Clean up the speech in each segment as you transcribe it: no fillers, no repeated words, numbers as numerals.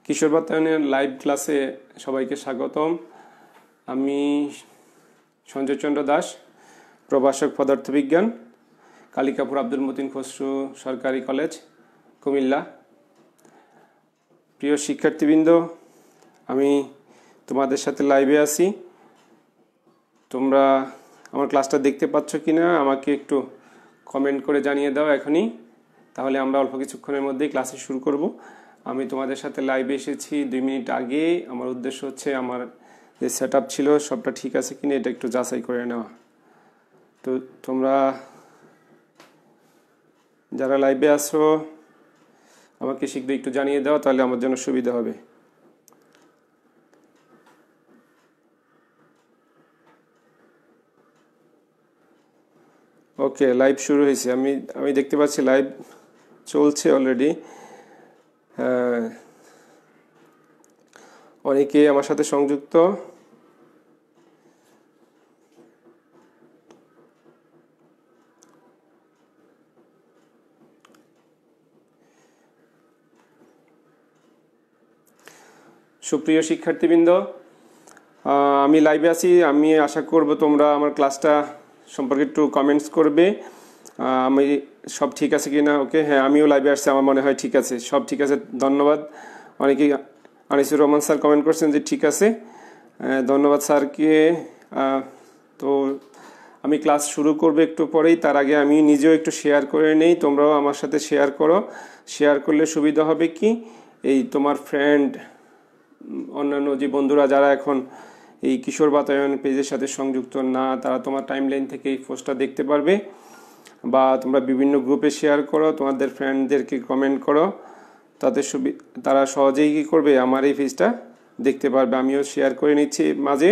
কিশোর বাতায়নের live ক্লাসে সবাইকে স্বাগতম। আমি সঞ্জয় চন্দ্র দাস, প্রভাষক পদার্থবিজ্ঞান, কালিকাপুর আব্দুল মতিন খসরু সরকারি কলেজ, কুমিল্লা। প্রিয় শিক্ষার্থীবৃন্দ, আমি তোমাদের সাথে লাইভে আছি। তোমরা আমার ক্লাসটা দেখতে পাচ্ছ কিনা আমাকে একটু কমেন্ট করে জানিয়ে দাও এখনই, তাহলে আমরা অল্প কিছুক্ষণের মধ্যেই ক্লাসে শুরু করব। আমি তোমাদের সাথে লাইভে এসেছি 2 মিনিট আগে। আমার উদ্দেশ্য হচ্ছে আমার যে সেট আপ ছিল সবটা ঠিক আছে কিনা এটা একটু যাচাই করে নেওয়া। তো তোমরা যারা লাইভে আসো আমাকে শীঘ্র একটু জানিয়ে দাও, তাহলে আমার জন্য সুবিধা হবে। ওকে, লাইভ শুরু হয়েছে। আমি দেখতে পাচ্ছি লাইভ চলছে অলরেডি। অনেকে আমার সাথে সংযুক্ত। সুপ্রিয় শিক্ষার্থীবৃন্দ, আমি লাইভে আছি। আমি আশা করব তোমরা আমার ক্লাসটা সম্পর্কে একটু কমেন্টস করবে। আমি সব ঠিক আছে কি না? ওকে, হ্যাঁ, আমিও লাইভে আসছি, আমার মনে হয় ঠিক আছে, সব ঠিক আছে, ধন্যবাদ। অনেকেই আনিসুর রহমান স্যার কমেন্ট করছেন যে ঠিক আছে, ধন্যবাদ স্যারকে। তো আমি ক্লাস শুরু করব একটু পরেই। তার আগে আমি নিজেও একটু শেয়ার করে নেই, তোমরাও আমার সাথে শেয়ার করো। শেয়ার করলে সুবিধা হবে কি, এই তোমার ফ্রেন্ড, অন্যান্য যে বন্ধুরা যারা এখন এই কিশোর বাতায়ন পেজের সাথে সংযুক্ত না, তারা তোমার টাইমলাইন থেকে এই পোস্টটা দেখতে পারবে। বা তোমরা বিভিন্ন গ্রুপে শেয়ার করো, তোমাদের ফ্রেন্ডদেরকে কমেন্ট করো, তাতে তারা সহজেই কী করবে, আমার এই পেজটা দেখতে পারবে। আমিও শেয়ার করে নিচ্ছি মাঝে।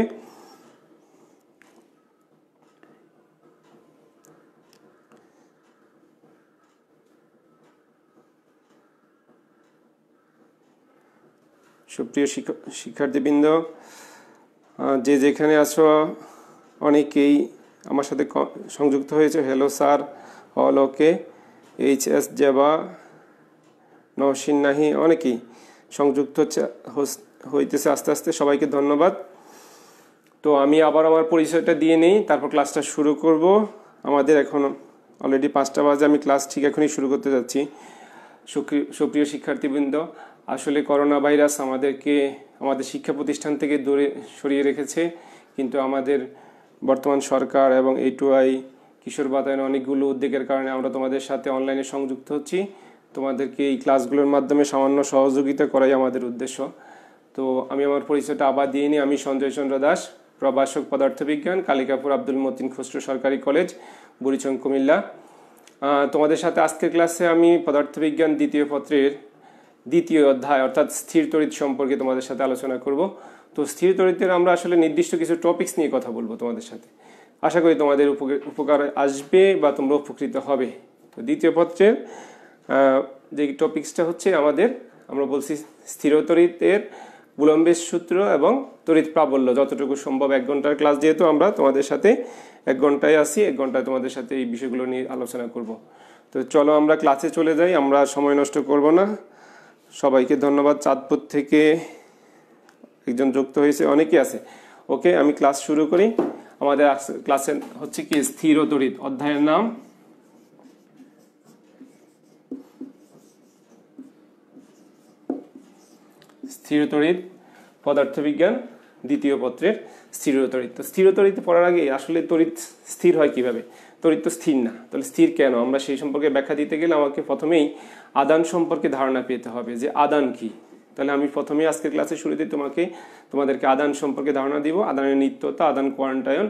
সুপ্রিয় শিক্ষার্থীবৃন্দ, যে যেখানে আছো অনেকেই আমার সাথে সংযুক্ত হয়েছে। হ্যালো স্যার, অল ওকে, HS জেবা, নওশিন নাহি, অনেকেই সংযুক্ত হইতেছে আস্তে আস্তে। সবাইকে ধন্যবাদ। তো আমি আবার আমার পরিচয়টা দিয়ে নেই, তারপর ক্লাসটা শুরু করব। আমাদের এখন অলরেডি 5টা বাজে, আমি ক্লাস ঠিক এখনই শুরু করতে যাচ্ছি। সুপ্রিয় শিক্ষার্থীবৃন্দ, আসলে করোনা ভাইরাস আমাদের শিক্ষা প্রতিষ্ঠান থেকে দূরে সরিয়ে রেখেছে, কিন্তু আমাদের বর্তমান সরকার এবং A2I কিশোর বাতায়ন অনেকগুলো উদ্যোগের কারণে আমরা তোমাদের সাথে অনলাইনে সংযুক্ত হচ্ছি। তোমাদেরকে এই ক্লাসগুলোর মাধ্যমে সামান্য সহযোগিতা করাই আমাদের উদ্দেশ্য। তো আমি আমার পরিচয়টা আবার দিয়ে নিই। আমি সঞ্জয় চন্দ্র দাস, প্রভাষক পদার্থবিজ্ঞান, কালিকাপুর আব্দুল মতিন খসরু সরকারি কলেজ, বুড়িচং, কুমিল্লা। তোমাদের সাথে আজকের ক্লাসে আমি পদার্থবিজ্ঞান 2য় পত্রের 2য় অধ্যায় অর্থাৎ স্থির তড়িৎ সম্পর্কে তোমাদের সাথে আলোচনা করব। তো স্থির তড়িতের আমরা আসলে নির্দিষ্ট কিছু টপিকস নিয়ে কথা বলবো তোমাদের সাথে। আশা করি তোমাদের উপকার আসবে বা তোমরা উপকৃত হবে। তো 2য় পত্রের যে টপিকসটা হচ্ছে আমরা বলছি স্থির তড়িতের বুলম্বের সূত্র এবং তড়িৎ প্রাবল্য। যতটুকু সম্ভব 1 ঘন্টার ক্লাস, যেহেতু আমরা তোমাদের সাথে 1 ঘন্টায় আসি, 1 ঘন্টায় তোমাদের সাথে এই বিষয়গুলো নিয়ে আলোচনা করব। তো চলো আমরা ক্লাসে চলে যাই, আমরা সময় নষ্ট করব না। সবাইকে ধন্যবাদ। চাঁদপুর থেকে একজন যুক্ত হয়েছে, অনেকেই আছে। ওকে, আমি ক্লাস শুরু করি। আমাদের ক্লাসে হচ্ছে কি স্থির তড়িৎ, অধ্যায়ের নাম স্থির তড়িৎ, পদার্থবিজ্ঞান 2য় পত্রের স্থির তড়িৎ। তো স্থির তড়িৎ পড়ার আগে আসলে তড়িৎ স্থির হয় কিভাবে? তড়িৎ তো স্থির না, তাহলে স্থির কেন? আমরা সেই সম্পর্কে ব্যাখ্যা দিতে গেলে আমাকে প্রথমেই আদান সম্পর্কে ধারণা পেতে হবে যে আদান কি। তাহলে আমি প্রথমেই আজকের ক্লাসের শুরুতে তোমাদেরকে আদান সম্পর্কে ধারণা দিব। আদানের নিত্যতা, আদান কোয়ান্টায়ন,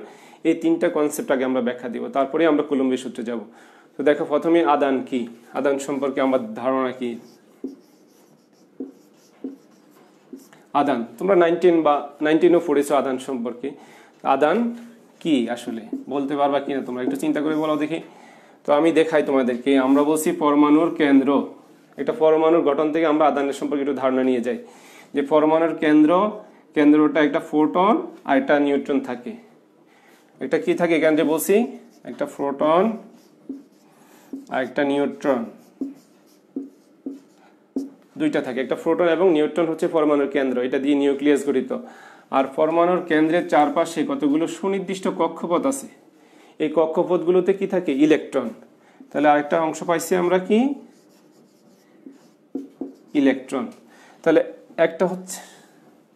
এই 3টা কনসেপ্ট আগে আমরা ব্যাখ্যা দিব, তারপরে আমরা কুলম্বের সূত্রে যাব। তো দেখো, প্রথমে আদান কি, আদান সম্পর্কে আমার ধারণা কি। আদান তোমরা 19ও পড়েছো আদান সম্পর্কে। আদান কি আসলে বলতে পারবা কিনা তোমরা একটু চিন্তা করে বলো দেখি। তো আমি দেখাই তোমাদেরকে। আমরা বলছি পরমাণুর কেন্দ্র, একটা পরমাণুর গঠন থেকে আমরা আদানের সম্পর্কে একটু ধারণা নিয়ে যাই। যে পরমাণুর কেন্দ্রটা একটা ফোটন আর একটা নিউট্রন থাকে। একটা কি থাকে এখানে যে বলছি, একটা প্রোটন আর একটা নিউট্রন। দুইটা থাকে, একটা প্রোটন এবং নিউট্রন হচ্ছে পরমাণুর কেন্দ্র, এটা দিয়ে নিউক্লিয়াস গঠিত। আর পরমাণুর কেন্দ্রের চারপাশে কতগুলো সুনির্দিষ্ট কক্ষপথ আছে, এই কক্ষপথগুলোতে কি থাকে? ইলেকট্রন। তাহলে আরেকটা অংশ পাইছি আমরা কি? ইলেকট্রন। তাহলে একটা হচ্ছে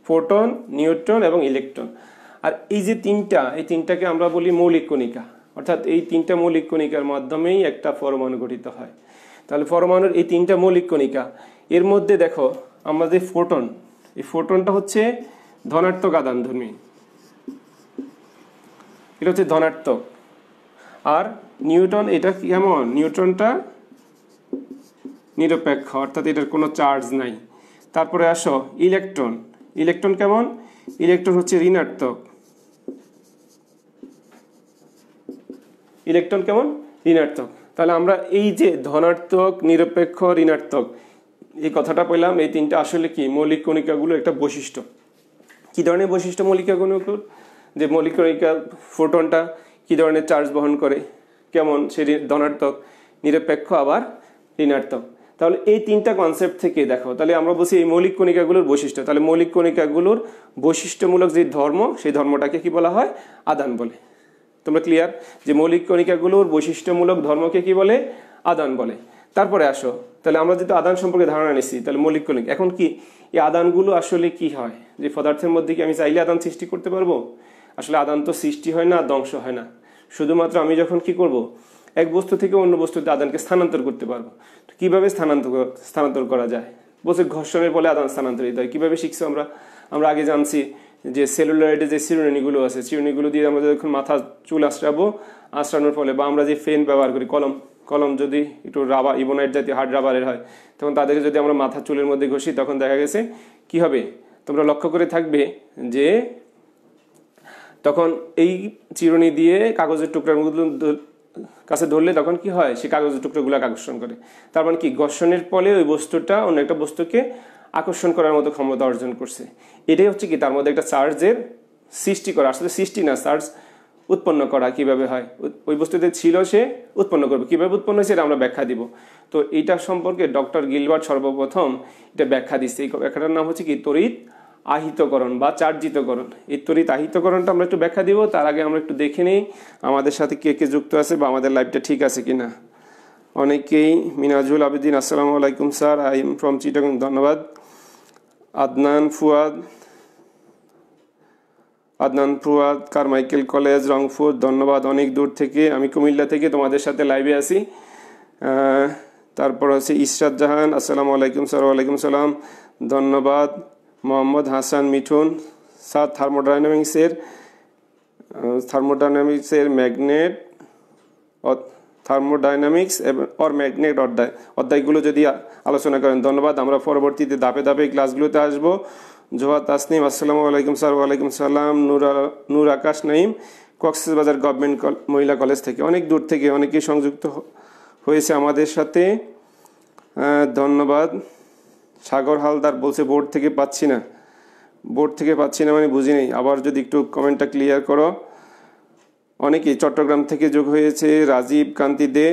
প্রোটন, নিউট্রন এবং ইলেকট্রন। আর এই যে এই তিনটাকে আমরা বলি মৌলিক কণিকা, অর্থাৎ এই তিনটা মৌলিক কণিকার মাধ্যমেই একটা পরমাণু গঠিত হয়। তাহলে পরমাণুর এই তিনটা মৌলিক কণিকা, এর মধ্যে দেখো আমাদের ফোটন, এই ফোটনটা হচ্ছে ধনাত্মক আধানধর্মী, এটা হচ্ছে ধনাত্মক। আর নিউট্রন, এটা কেমন? নিউট্রনটা নিরপেক্ষ, অর্থাৎ এটার কোনো চার্জ নাই। তারপরে আসো ইলেকট্রন, ইলেকট্রন কেমন? ইলেকট্রন হচ্ছে ঋণাত্মক। ইলেকট্রন কেমন? ঋণাত্মক। তাহলে আমরা এই যে ধনাত্মক, নিরপেক্ষ, ঋণাত্মক এই কথাটা পেলাম, এই তিনটা আসলে কি? মৌলিক কণিকাগুলো একটা বৈশিষ্ট্য। কি ধরনের বৈশিষ্ট্য মৌলিক কণিকাগুলোর? যে মৌলিক কণিকা ফোটনটা কি ধরনের চার্জ বহন করে, কেমন? সে ধনাত্মক, নিরপেক্ষ, আবার ঋণাত্মক। তাহলে এই তিনটা কনসেপ্ট থেকে দেখো, তাহলে আমরা বলছি এই মৌলিক কণিকাগুলোর বৈশিষ্ট্য। তাহলে মৌলিক কণিকাগুলোর বৈশিষ্ট্যমূলক যে ধর্ম, সেই ধর্মটাকে কি বলা হয়? আদান বলে। তোমরা ক্লিয়ার যে মৌলিক কণিকাগুলোর বৈশিষ্ট্যমূলক ধর্মকে কি বলে? আদান বলে। তারপরে আসো, তাহলে আমরা যেহেতু আদান সম্পর্কে ধারণা নিচ্ছি, তাহলে মৌলিক কণিকা এখন কি? এই আদানগুলো আসলে কি হয়? যে পদার্থের মধ্যে কি আমি চাইলে আদান সৃষ্টি করতে পারবো? আসলে আদান তো সৃষ্টি হয় না, ধ্বংস হয় না। শুধুমাত্র আমি যখন কি করব, এক বস্তু থেকে অন্য বস্তুতে আদানকে স্থানান্তর করতে পারবো। কিভাবে স্থানান্তর করা যায়? বলছে ঘর্ষণের ফলে আদান স্থানান্তরিত হয়। কিভাবে শিখছো আমরা আগে জানছি যে সেলুলাইডে যে চিরুনিগুলো আছে, চিরুনিগুলো দিয়ে আমরা যখন মাথা চুল আঁচড়ানোর ফলে, বা আমরা যে ফেন ব্যবহার করি, কলম যদি একটু রাবার, ইবোনাইট জাতীয় হার্ড রাবারের হয়, তখন তাদেরকে যদি আমরা মাথা চুলের মধ্যে ঘষি, তখন দেখা গেছে কি হবে? তোমরা লক্ষ্য করে থাকবে যে তখন এই চিরুনি দিয়ে কাগজের টুকরার কাছে ধরলে তখন কি হয়? সে কাগজের টুকরোগুলো আকর্ষণ করে। তার মানে কি? ঘর্ষণের ফলে ওই বস্তুটা অন্য একটা বস্তুকে আকর্ষণ করার মতো ক্ষমতা অর্জন করছে। এটাই হচ্ছে কি? তার মধ্যে একটা চার্জের সৃষ্টি করা। আসলে সৃষ্টি না, চার্জ উৎপন্ন করা কিভাবে হয়? ওই বস্তুতে ছিল, সে উৎপন্ন করবে। কিভাবে উৎপন্ন হয়েছে এটা আমরা ব্যাখ্যা দিব। তো এইটা সম্পর্কে ডক্টর গিলবার্ট সর্বপ্রথম এটা ব্যাখ্যা দিচ্ছে। এই ব্যাখ্যাটার নাম হচ্ছে কি? তড়িৎ আহিতকরণ বা চার্জিতকরণ। এই তড়িৎ আহিতকরণটা আমরা একটু ব্যাখ্যা দিব। তার আগে আমরা একটু দেখে নিই আমাদের সাথে কে কে যুক্ত আছে বা আমাদের লাইভটা ঠিক আছে কিনা। অনেকেই মিনাজুল আবেদিন, আসসালামু আলাইকুম sir, I am from Chittagong, ধন্যবাদ। আদনান ফুয়াদ কারমাইকেল কলেজ, রংপুর, ধন্যবাদ। অনেক দূর থেকে, আমি কুমিল্লা থেকে তোমাদের সাথে লাইভে আছি। তারপর আছে ইশরাত জাহান, আসসালামু আলাইকুম স্যার। ওয়ালাইকুম সালাম, ধন্যবাদ। মোহাম্মদ হাসান মিঠুন, স্যার থার্মোডাইনামিক্সের থার্মোডাইনামিক্স অর ম্যাগনেট অধ্যায়গুলো যদি আলোচনা করেন, ধন্যবাদ। আমরা পরবর্তীতে ধাপে ধাপে ক্লাসগুলোতে আসবো। জোহা তাসনিম, আসসালামু আলাইকুম স্যার। ওয়ালাইকুম সালাম। নূর আকাশ নাইম, কক্সবাজার গভর্নমেন্ট মহিলা কলেজ থেকে, অনেক দূর থেকে অনেকেই সংযুক্ত হয়েছে আমাদের সাথে, ধন্যবাদ। সাগর হালদার বলছে বোর্ড থেকে পাচ্ছি না মানে বুঝি নেই, আবার যদি একটু কমেন্টটা ক্লিয়ার করো। অনেকেই চট্টগ্রাম থেকে যোগ হয়েছে, রাজীব কান্তি দে,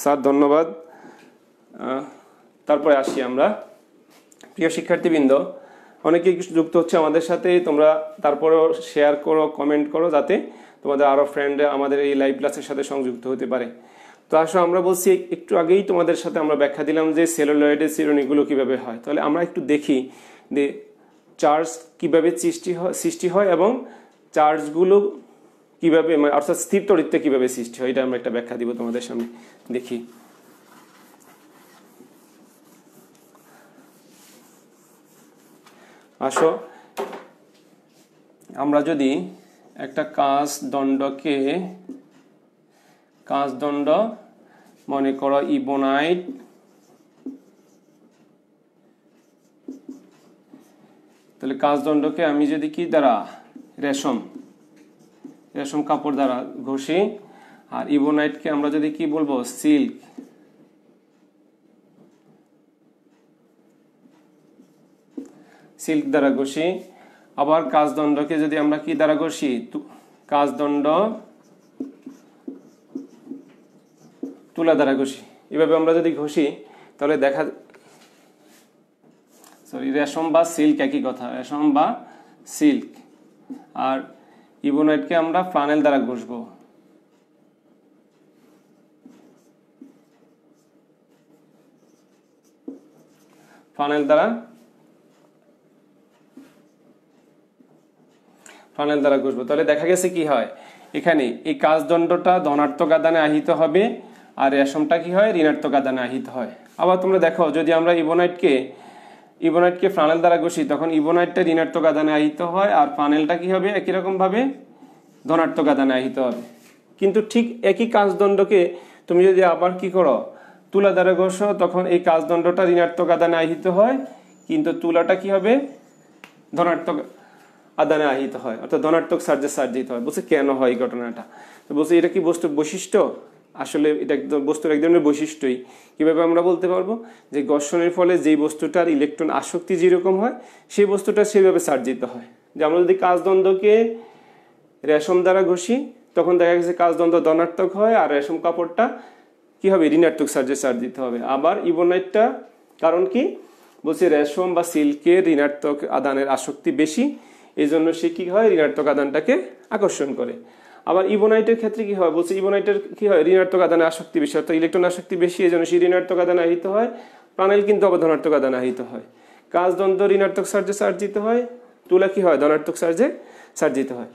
স্যার ধন্যবাদ। তারপরে আসি আমরা, প্রিয় শিক্ষার্থীবৃন্দ, অনেকেই যুক্ত হচ্ছে আমাদের সাথে। তোমরা তারপরেও শেয়ার করো, কমেন্ট করো, যাতে তোমাদের আরও ফ্রেন্ডরা আমাদের এই লাইভ ক্লাসের সাথে সংযুক্ত হতে পারে। তো আসলে আমরা বলছি, একটু আগেই তোমাদের সাথে আমরা ব্যাখ্যা দিলাম যে সেলুলয়েডের চিরুনিগুলো কিভাবে হয়। তাহলে আমরা একটু দেখি যে চার্জ কিভাবে সৃষ্টি হয় এবং চার্জগুলো কিভাবে, অর্থাৎ স্থির তড়িৎতে কিভাবে সৃষ্টি হয়, এটা আমরা একটা ব্যাখ্যা দিব তোমাদের সামনে। দেখি, আসো আমরা যদি একটা কাঁচদণ্ড মনে করো ইবোনাইট, তাহলে কাঁচদণ্ডকে আমি যদি কি দ্বারা, রেশম কাপড় দ্বারা ঘষি, আর ইবোনাইটকে আমরা যদি কি বলবো, সিল্ক দ্বারা ঘষি। আবার কাঁচদণ্ডকে যদি আমরা কি দ্বারা ঘষি, কাঁচদণ্ড তুলা দ্বারা ঘষি। এভাবে আমরা যদি ঘষি, তাহলে সরি রেশম বা সিল্ক একই কথা, রেশম বা সিল্ক। আর ইবোনাইটকে আমরা ফ্লানেল দ্বারা ঘষবো। ফ্লানেল দ্বারা ঘষবো। তাহলে দেখা গেছে কি হয়, এখানে এই কাজদণ্ডটা ধনাত্মক আদানে আহিত হবে আর রেশমটা কি হয় ঋণাত্মক আদানে আহিত হয়। আবার তোমরা দেখো যদি আমরা ইবোনাইটকে ফ্লানেল দ্বারা ঘষি তখন ইবোনাইটটা ঋণাত্মক আদানে আহিত হয় আর ফ্লানেলটা কি হবে একই রকম ভাবে ধনাত্মক আদানে আহিত হবে। কিন্তু ঠিক একই কাজদণ্ডকে তুমি যদি আবার কি করো তুলা দ্বারা ঘষো তখন এই কাজদণ্ডটা ঋণাত্মক আদানে আহিত হয়, কিন্তু তুলাটা কি হবে ধনাত্মক আদানে আহিত হয়, অর্থাৎ ধনাত্মক চার্জে চার্জিত হয়। বলছে কেন হয় এই ঘটনাটা? তো বলছে এটা কি বস্তুর বৈশিষ্ট্য? আসলে এটা একদম বস্তুর এক ধরনের বৈশিষ্ট্যই। কিভাবে আমরা বলতে পারবো যে ঘর্ষণের ফলে যেই বস্তুটার ইলেকট্রন আসক্তি যেরকম হয় সেই বস্তুটা সেভাবে চার্জিত হয়। যে আমরা যদি কাজদণ্ডকে রেশম দ্বারা ঘষি তখন দেখা গেছে কাজদণ্ড ধনাত্মক হয় আর রেশম কাপড়টা কি হবে ঋণাত্মক চার্জে চার্জিত হবে। আবার ইবোনাইটটা কারণ কি বলছে রেশম বা সিল্কের ঋণাত্মক আদানের আসক্তি বেশি, এই জন্য সে কি হয় ঋণাত্মক আদানটাকে আকর্ষণ করে। আবার ইবোনাইটের ক্ষেত্রে কি হয় বলছে ইবোনাইটের কি হয় ঋণাত্মক আদানে আসক্তি বেশি, অর্থাৎ ইলেকট্রন আসক্তি বেশি, এই জন্য সে ঋণাত্মক আদানে আহিত হয়। প্রাণাইল কিন্তু আবার ধনাত্মক আদানে আহিত হয়। কাজদণ্ড ঋণাত্মক চার্জে চার্জিত হয়, তুলা কি হয় ধনাত্মক চার্জে চার্জিত হয়।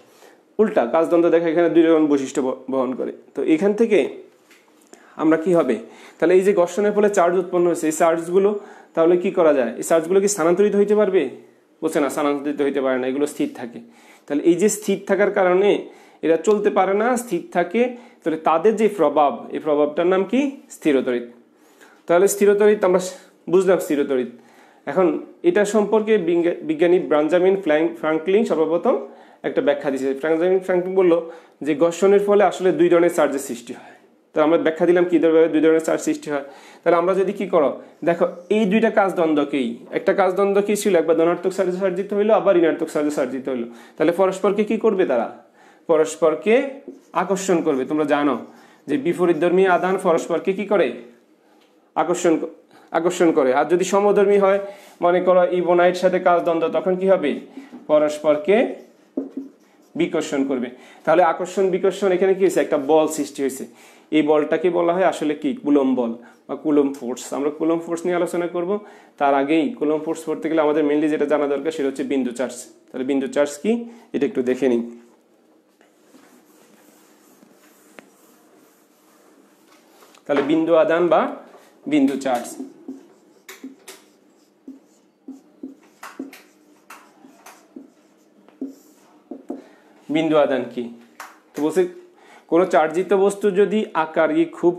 উল্টা কাজদণ্ড দেখা এখানে দুই রকম বৈশিষ্ট্য বহন করে। তো এখান থেকে আমরা কি হবে তাহলে এই যে ঘর্ষণের ফলে চার্জ উৎপন্ন হয়েছে এই চার্জগুলো তাহলে কি করা যায়, এই চার্জগুলো কি স্থানান্তরিত হইতে পারবে? বলছে না, স্থানান্তরিত হইতে পারে না, এগুলো স্থির থাকে। তাহলে এই যে স্থির থাকার কারণে এরা চলতে পারে না, স্থির থাকে, তাহলে তাদের যে প্রভাব এই প্রভাবটার নাম কি স্থিরতড়িৎ। তাহলে স্থিরতড়িৎ আমরা বুঝলাম স্থিরতড়িৎ। এখন এটা সম্পর্কে বিজ্ঞানী বেঞ্জামিন ফ্রাঙ্কলিন সর্বপ্রথম একটা ব্যাখ্যা দিয়েছে। বেঞ্জামিন ফ্রাঙ্কলিন বলল যে ঘর্ষণের ফলে আসলে দুই ধরনের চার্জের সৃষ্টি হয়। তো আমরা ব্যাখ্যা দিলাম কি দুই ধরনের চার্জ সৃষ্টি হয়। তাহলে আমরা যদি কি করো দেখো এই দুইটা কাজদ্বন্দ্বকেই, একটা কাজদ্বন্দ্ব কি ছিল একবার ধনাত্মক চার্জে চার্জিত হইলো আবার ঋণাত্মক চার্জে চার্জিত হইলো, তাহলে পরস্পরকে কি করবে, তারা পরস্পরকে আকর্ষণ করবে। তোমরা জানো যে বিপরীতধর্মী আধান পরস্পরকে কি করে আকর্ষণ করে। আর যদি সমধর্মী হয় মনে করো ইবোনাইট সাথে কাজদ্বন্দ্ব তখন কি হবে পরস্পরকে বিকর্ষণ করবে। তাহলে আকর্ষণ বিকর্ষণ এখানে কি হয়েছে একটা বল সৃষ্টি হয়েছে। এই বলটাকে বলা হয় আসলে কি কুলম্ব বল বা কুলম্ব ফোর্স। আমরা কুলম্ব ফোর্স নিয়ে আলোচনা করব। তার আগেই কুলম্ব ফোর্স পড়তে গেলে আমাদের মেইনলি যেটা জানা দরকার সেটা হচ্ছে বিন্দু চার্জ। তাহলে বিন্দু চার্জ কি এটা একটু দেখে নিই। তাহলে বিন্দু আদান বা বিন্দু চার্জ। বিন্দু আদান কি? তো বলছে কোনো চার্জিত বস্তু যদি আকার খুব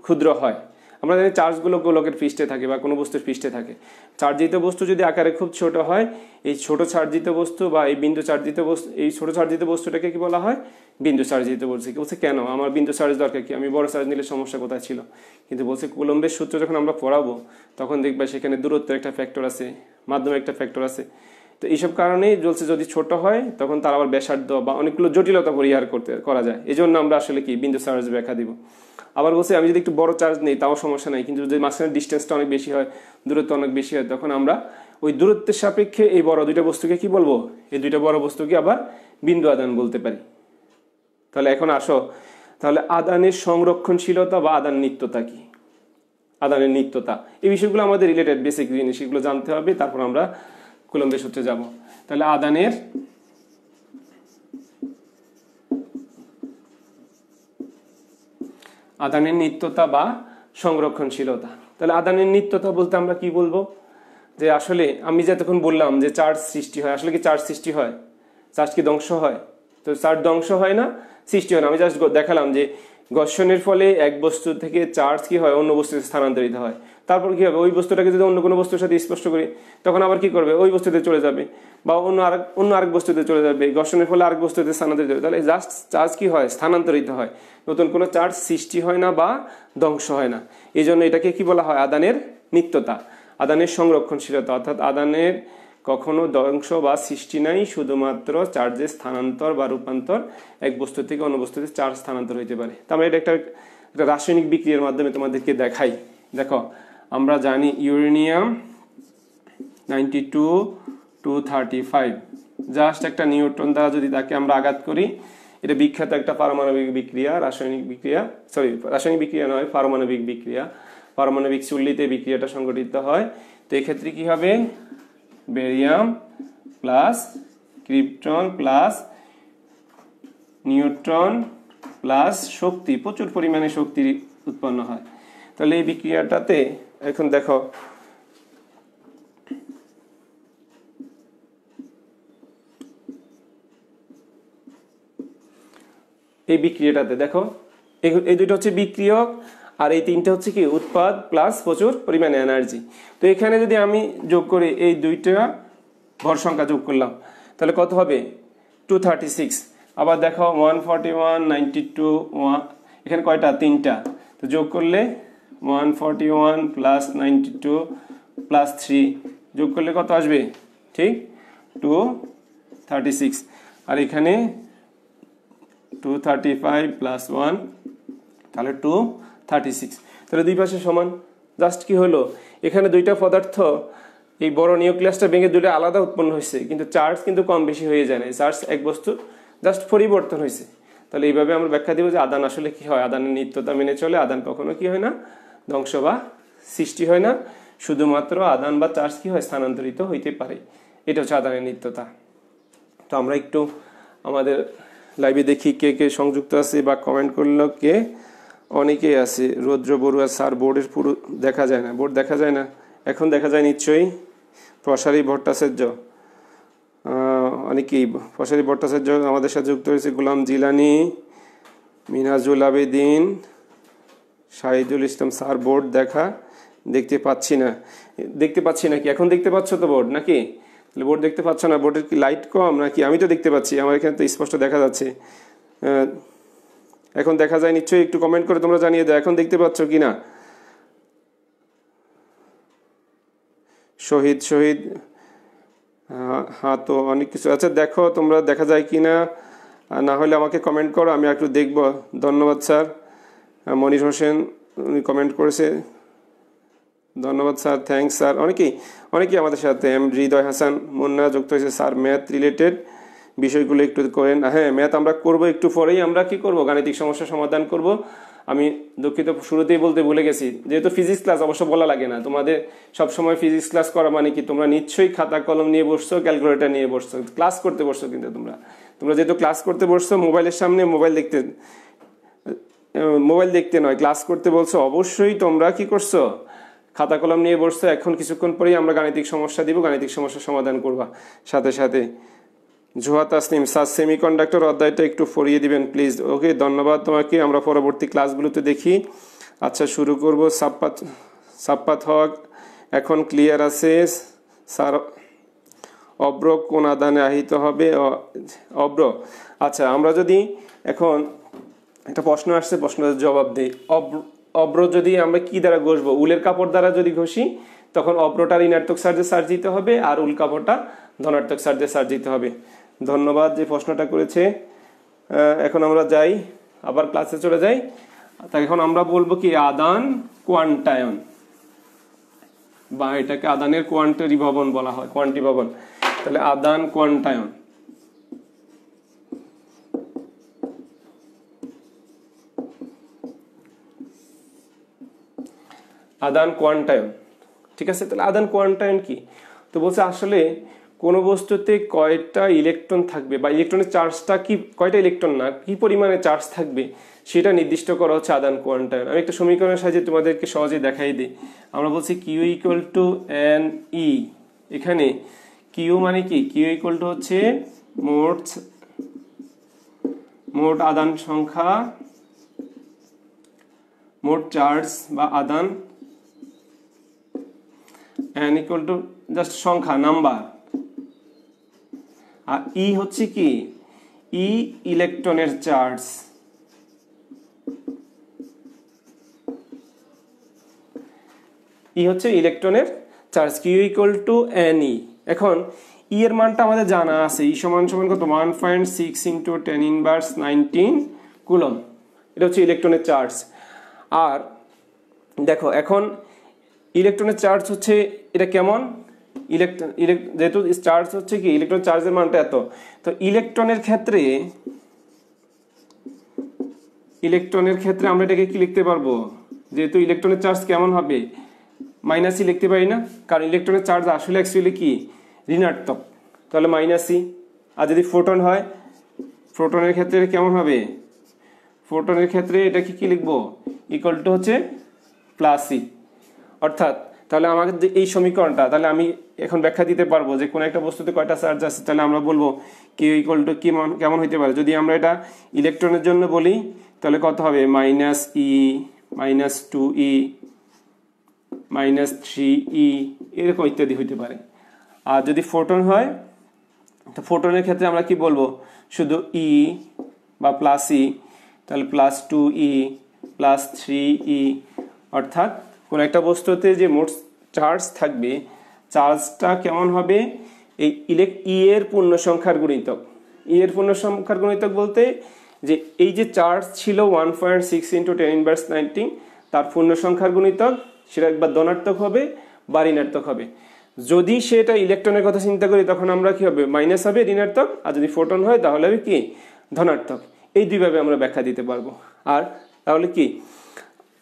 ক্ষুদ্র হয়, আমরা জানি চার্জগুলো গোলকের পৃষ্ঠে থাকে বা কোনো বস্তুর পৃষ্ঠে থাকে। চার্জিত বস্তু যদি আকারে খুব ছোট হয়, এই ছোট চার্জিত বস্তু বা এই বিন্দু চার্জিত বস্তু, এই ছোট চার্জিত বস্তুটাকে কি বলা হয় বিন্দু চার্জিত বলছে। বলছে কেন আমার বিন্দু চার্জ দরকার কি, আমি বড় চার্জ নিলে সমস্যা কোথায় ছিল? কিন্তু বলছে কুলম্বের সূত্র যখন আমরা পড়াবো তখন দেখবে সেখানে দূরত্বের একটা ফ্যাক্টর আছে, মাধ্যমের একটা ফ্যাক্টর আছে। তো এইসব কারণেই বলছে যদি ছোট হয় তখন তার আবার ব্যাসার্ধ বা অনেকগুলো জটিলতা পরিহার করা যায়। এই জন্য আমরা আসলে কি বিন্দু চার্জ ব্যাখ্যা দিব। আবার বলছে আমি যদি একটু বড় চার্জ নেই তাও সমস্যা নাই, কিন্তু যদি মাঝখানে ডিস্টেন্সটা অনেক বেশি হয়, দূরত্ব অনেক বেশি হয়, তখন আমরা ওই দূরত্বের সাপেক্ষে এই বড় দুইটা বস্তুকে কি বলবো, এই দুইটা বড় বস্তুকে আবার বিন্দু আদান বলতে পারি। তাহলে এখন আসো, তাহলে আদানের সংরক্ষণশীলতা বা আদান নিত্যতা কি, আদানের নিত্যতা, এই বিষয়গুলো আমাদের রিলেটেড বেসিক জিনিস, এগুলো জানতে হবে, তারপর আমরা কুলম্বের সূত্রে যাব। তাহলে আদানের নিত্যতা বা সংরক্ষণশীলতা। তাহলে আদানের নিত্যতা বলতে আমরা কি বলবো, যে আসলে আমি যতক্ষণ বললাম যে চার্জ সৃষ্টি হয়, আসলে কি চার্জ সৃষ্টি হয়, চার্জ কি ধ্বংস হয়? তো চার্জ ধ্বংস হয় না, সৃষ্টি হয় না। আমি জাস্ট দেখালাম যে ঘর্ষণের ফলে এক বস্তু থেকে চার্জ কি হয় অন্য বস্তুতে স্থানান্তরিত হয়। তারপর কি হবে, ওই বস্তুটাকে যদি অন্য কোনো বস্তুর সাথে স্পর্শ করি তখন আবার কি করবে, ওই বস্তুতে চলে যাবে বা অন্য আরেক বস্তুতে চলে যাবে, ঘর্ষণের ফলে আরেক বস্তুতে স্থানান্তরিত হবে। তাহলে জাস্ট চার্জ কি হয় স্থানান্তরিত হয়, নতুন কোনো চার্জ সৃষ্টি হয় না বা ধ্বংস হয় না। এই জন্য এটাকে কি বলা হয় আদানের নিত্যতা, আদানের সংরক্ষণশীলতা, অর্থাৎ আদানের কখনো ধ্বংস বা সৃষ্টি নাই, শুধুমাত্র চার্জের স্থানান্তর বা রূপান্তর, এক বস্তু থেকে অন্য বস্তুতে চার্জ স্থানান্তর হইতে পারে। তার মানে এটা একটা রাসায়নিক বিক্রিয়ার মাধ্যমে তোমাদেরকে দেখাই। দেখো আমরা জানি ইউরেনিয়াম 92 235 জাস্ট একটা নিউট্রন দ্বারা যদি তাকে আমরা আঘাত করি, এটা বিখ্যাত একটা পারমাণবিক বিক্রিয়া, রাসায়নিক বিক্রিয়া, রাসায়নিক বিক্রিয়া নয়, পারমাণবিক বিক্রিয়া। পারমাণবিক চুল্লিতে বিক্রিয়াটা সংঘটিত হয়। তো এক্ষেত্রে কি হবে, barium plus krypton plus neutron plus শক্তি, প্রচুর পরিমাণে শক্তি উৎপন্ন হয়। তাহলে এই বিক্রিয়াটাতে এখন দেখো এই বিক্রিয়াটাতে দেখো এই দুটো হচ্ছে বিক্রিয়ক, আর এই তিনটা হচ্ছে কি উৎপাদ প্লাস প্রচুর পরিমাণে এনার্জি। তো এখানে যদি আমি যোগ করি এই দুইটা ভর সংখ্যা যোগ করলাম, তাহলে কত হবে 236। আবার দেখো 141 92 এখানে কয়টা, তিনটা, তো যোগ করলে 141 প্লাস 92 প্লাস 3 যোগ করলে কত আসবে, ঠিক 236। আর এখানে 235 প্লাস 1 তাহলে 236। তাহলে দুই পাশে সমান। জাস্ট কি হলো, এখানে দুইটা পদার্থ এই বড় নিউক্লিয়াসটা ভেঙে দুটো আলাদা উৎপন্ন হয়েছে, কিন্তু চার্জ কিন্তু কম বেশি হয়ে যায় না, চার্জ এক বস্তু জাস্ট পরিবর্তন হয়েছে। তাহলে এইভাবে আমরা ব্যাখ্যা দিব যে আদান আসলে কি হয়, আদানের নিত্যতা মেনে চলে, আদান কখনো কি হয় না, ধ্বংস বা সৃষ্টি হয় না, শুধুমাত্র আদান বা চার্জ কি হয়, স্থানান্তরিত হইতে পারে। এটা হচ্ছে আদানের নিত্যতা। তো আমরা একটু আমাদের লাইভে দেখি কে কে সংযুক্ত আছে বা কমেন্ট করলো কে। অনেকেই আছে, রৌদ্র বড়ুয়া স্যার বোর্ডের পুরো দেখা যায় না, বোর্ড দেখা যায় না, এখন দেখা যায় নিশ্চয়ই। প্রসারী ভট্টাচার্য, অনেকেই প্রসারী ভট্টাচার্য আমাদের সাথে যুক্ত হয়েছে, গোলাম জিলানি, মিনাজুল আবেদিন, শাহিদুল ইসলাম স্যার বোর্ড দেখতে পাচ্ছি নাকি, এখন দেখতে পাচ্ছ তো বোর্ড নাকি? তাহলে বোর্ড দেখতে পাচ্ছ না, বোর্ডের কি লাইট কম নাকি? আমি তো দেখতে পাচ্ছি, আমার এখানে তো স্পষ্ট দেখা যাচ্ছে। এখন দেখা যায় নিশ্চয়ই, একটু কমেন্ট করে তোমরা জানিয়ে দাও এখন দেখতে পাচ্ছ কি না। শহীদ হ্যাঁ, তো অনেক কিছু আচ্ছা, দেখো তোমরা দেখা যায় কি না, না হলে আমাকে কমেন্ট করো, আমি একটু দেখবো। ধন্যবাদ স্যার। মনির হোসেন উনি কমেন্ট করেছে, ধন্যবাদ স্যার, থ্যাংকস স্যার। অনেকেই আমাদের সাথে, হৃদয় হাসান মুন্না যুক্ত হয়েছে, স্যার ম্যাথ রিলেটেড বিষয়গুলো একটু করেন। হ্যাঁ, ম্যাথ আমরা করব, একটু পরেই আমরা কি করব, গাণিতিক সমস্যা সমাধান করব। আমি দুঃখিত, শুরুতেই বলতে ভুলে গেছি, যেহেতু ফিজিক্স ক্লাস অবশ্য বলা লাগে না, তোমাদের সবসময় ফিজিক্স ক্লাস করা মানে কি, তোমরা নিশ্চয়ই খাতা কলম নিয়ে বসছো, ক্যালকুলেটর নিয়ে বসছো, ক্লাস করতে বসছো। কিন্তু তোমরা যেহেতু ক্লাস করতে বসছো, মোবাইলের সামনে মোবাইল দেখতে নয়, ক্লাস করতে বলছো, অবশ্যই তোমরা কি করছো, খাতা কলম নিয়ে বসছো। এখন কিছুক্ষণ পরেই আমরা গাণিতিক সমস্যা দিব, গাণিতিক সমস্যা সমাধান করবা সাথে সাথে। জোহা তাসনিম স্যার সেমিকন্ডাক্টর অধ্যায়টা একটু পড়িয়ে দিবেন প্লিজ। ওকে, ধন্যবাদ তোমাকে, আমরা পরবর্তী ক্লাসগুলোতে দেখি। আচ্ছা, শুরু করব। সাপ্পাত হক এখন ক্লিয়ার আছে স্যার। অব্র কোন আদানে আহিত হবে, অব্র। আচ্ছা, আমরা যদি এখন একটা প্রশ্ন আসছে, প্রশ্নের জবাব দিই। অব্র যদি আমরা কি দ্বারা ঘষবো, উলের কাপড় দ্বারা যদি ঘষি, তখন অব্রটার ঋণাত্মক চার্জে চার্জ দিতে হবে, আর উল কাপড়টা ধনাত্মক চার্জে চার্জ দিতে হবে। ধন্যবাদ যে প্রশ্নটা করেছে। এখন আমরা যাই, আবার ক্লাসে চলে যাই। এখন আমরা বলবো কি, আদান কোয়ান্টায়ন, বা এটাকে আদানের কোয়ান্টারি ভবন বলা হয়, কোয়ান্টি ভবন। তাহলে আদান কোয়ান্টায়ন, আদান কোয়ান্টায়ন, ঠিক আছে। তাহলে আদান কোয়ান্টায়ন কি, তো বলছে আসলে কোন বস্তুতে কয়টা ইলেকট্রন থাকবে, বা ইলেকট্রনের চার্জটা কি, কয়টা ইলেকট্রন না কি পরিমাণে চার্জ থাকবে, সেটা নির্দিষ্ট করা হচ্ছে আদান কোয়ান্টায়ন। আমি একটা সমীকরণের সাহায্যে তোমাদেরকে সহজে দেখাই দিই। আমরা বলছি Q equal to N E. এখানে কিউ মানে কি, কিউ ইকুয়াল টু হচ্ছে মোট আদান সংখ্যা, মোট চার্জ বা আদান, এন ইকুয়াল টু জাস্ট সংখ্যা, নাম্বার, আর ই হচ্ছে কি, ই ইলেকট্রনের চার্জ। ই হচ্ছে ইলেকট্রনের charge, Q equal to N E. এখন ই এর মানটা আমাদের জানা আছে, ই সমান সমান কত, 1.6 ইন্টু 10⁻19 কুলম। এটা হচ্ছে ইলেকট্রনের চার্জ। আর দেখো এখন ইলেকট্রনের চার্জ হচ্ছে এটা কেমন, যেহেতু চার্জ হচ্ছে কি ইলেকট্রন চার্জের মানটা এত, তো ইলেকট্রনের ক্ষেত্রে আমরা এটাকে কি লিখতে পারবো, যেহেতু ইলেকট্রনের চার্জ কেমন হবে মাইনাসই লিখতে পারি না, কারণ ইলেকট্রনের চার্জ আসলে অ্যাকচুয়ালি কি ঋণাত্মক, তাহলে মাইনাসই। আর যদি ফোটন হয়, ফোটনের ক্ষেত্রে কেমন হবে, ফোটনের ক্ষেত্রে এটা কি লিখবো ইকুয়াল টু হচ্ছে প্লাসই। অর্থাৎ তাহলে আমাদের যে এই সমীকরণটা, তাহলে আমি এখন ব্যাখ্যা দিতে পারবো যে কোনো একটা বস্তুতে কয়টা চার্জ আছে, তাহলে আমরা বলবো কিউ ইকুয়াল টু কি কেমন হইতে পারে। যদি আমরা এটা ইলেকট্রনের জন্য বলি তাহলে কত হবে, minus E, minus 2e, minus 3e, এরকম ইত্যাদি হইতে পারে। আর যদি ফোটন হয়, তো ফোটনের ক্ষেত্রে আমরা কি বলবো, শুধু ই বা প্লাস ই, তাহলে প্লাস 2e প্লাস 3e। অর্থাৎ কোন একটা বস্তুতে যে মোট চার্জ থাকবে, চার্জটা কেমন হবে, এই ই এর পূর্ণ সংখ্যার গুণিতক। ই এর পূর্ণ সংখ্যার গুণিতক বলতে যে এই যে চার্জ ছিল 1.6 × 10⁻19, তার পূর্ণ সংখ্যার গুণিতক সেটা একবার ধনাত্মক হবে বা ঋণাত্মক হবে। যদি সেটা ইলেকট্রনের কথা চিন্তা করি তখন আমরা কি হবে, মাইনাস হবে ঋণাত্মক, আর যদি ফোটন হয় তাহলে হবে কি ধনাত্মক। এই দুইভাবে আমরা ব্যাখ্যা দিতে পারবো। আর তাহলে কি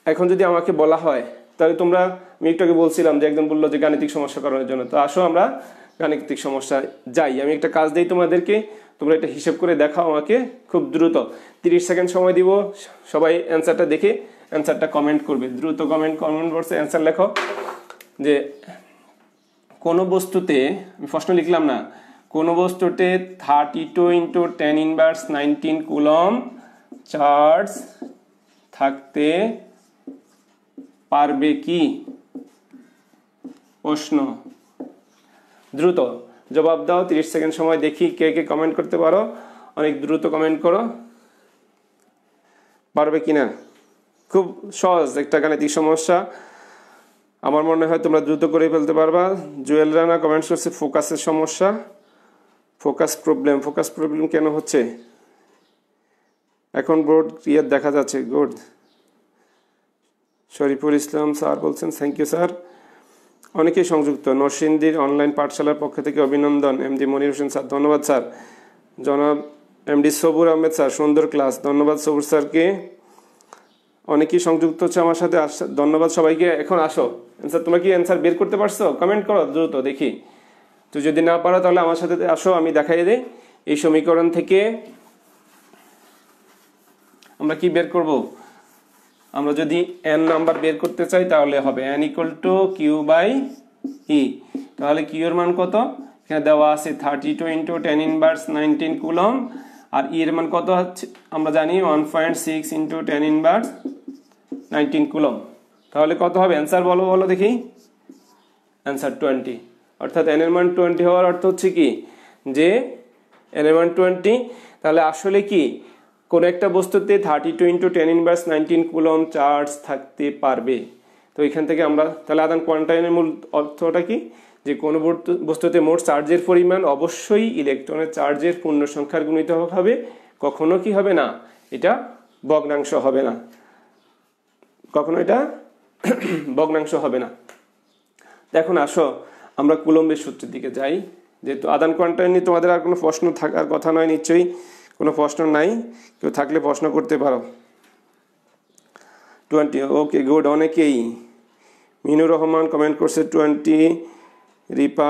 এখন যদি আমাকে বলা হয়, তাহলে তোমরা, আমি একটু আগে বলছিলাম যে একজন বললো যে গাণিতিক সমস্যা করানোর জন্য, তো আসো আমরা গাণিতিক সমস্যা যাই। আমি একটা কাজ দিই তোমাদেরকে, তোমরা এটা হিসেব করে দেখাও আমাকে খুব দ্রুত। 30 সেকেন্ড সময় দিব, সবাই অ্যান্সারটা দেখে অ্যান্সারটা কমেন্ট করবে, দ্রুত কমেন্ট বক্সে অ্যান্সার লেখো। যে কোনো বস্তুতে, আমি প্রশ্ন লিখলাম না, কোনো বস্তুতে 32 × 10⁻19 কুলম চার্জ থাকতে পারবে কি, প্রশ্ন। দ্রুত জবাব দাও, 30 সেকেন্ড সময় দেখি কে কে কমেন্ট করতে পারো, অনেক দ্রুত কমেন্ট করো, পারবে কিনা। খুব সহজ একটা গাণিতিক সমস্যা, আমার মনে হয় তোমরা দ্রুত করে ফেলতে পারবা। জুয়েল রানা কমেন্টস করছে ফোকাসের সমস্যা, ফোকাস প্রবলেম কেন হচ্ছে, এখন বোর্ড ক্লিয়ার দেখা যাচ্ছে, গুড। শরীফুল ইসলাম স্যার বলছেন থ্যাংক ইউ স্যার। অনেকেই সংযুক্ত, নরসিংদীর অনলাইন পাঠশালার পক্ষ থেকে অভিনন্দন। এমডি মনির হোসেন স্যার ধন্যবাদ স্যার। জনাব এমডি সবুর আহমেদ স্যার সুন্দর ক্লাস, ধন্যবাদ সবুর স্যারকে। অনেকেই সংযুক্ত হচ্ছে আমার সাথে, ধন্যবাদ সবাইকে। এখন আসো অ্যান্সার, তোমরা কি অ্যান্সার বের করতে পারছো, কমেন্ট করো দ্রুত দেখি। তো যদি না পারো তাহলে আমার সাথে আসো, আমি দেখাই দিই। এই সমীকরণ থেকে আমরা কি বের করব, আমরা যদি n নাম্বার বের করতে চাই তাহলে হবে n = q/e। তাহলে q এর মান কত, এখানে দেওয়া আছে 32 × 10⁻19 কুলম, আর e এর মান কত হচ্ছে আমরা জানি 1.6 × 10⁻19 কুলম। তাহলে কত হবে অ্যান্সার বলো দেখি, অ্যান্সার 20। অর্থাৎ n এর মান 20 হওয়ার অর্থ হচ্ছে কি যে n এর মান 20। তাহলে আসলে কি কোন একটা বস্তুতে 32 × 10⁻19 কুলম চার্জ থাকতে পারবে। তো এখান থেকে আমরা তাহলে আদান কোয়ান্টাইনের মূল অর্থটা কি, যে কোনো বস্তুতে মোট চার্জের পরিমাণ অবশ্যই ইলেকট্রনের চার্জের পূর্ণ সংখ্যার গুণিতক হবে, কখনো কি হবে না, এটা ভগ্নাংশ হবে না, কখনো এটা ভগ্নাংশ হবে না। এখন আসো আমরা কুলম্বের সূত্রের দিকে যাই। যেহেতু আদান কোয়ান্টাইন নিয়ে তোমাদের আর কোনো প্রশ্ন থাকার কথা নয়, নিশ্চয়ই কোনো প্রশ্ন নাই, কেউ থাকলে প্রশ্ন করতে পারো। 20, ওকে গুড। অনেকেই, মিনুর রহমান কমেন্ট করছে 20, রিপা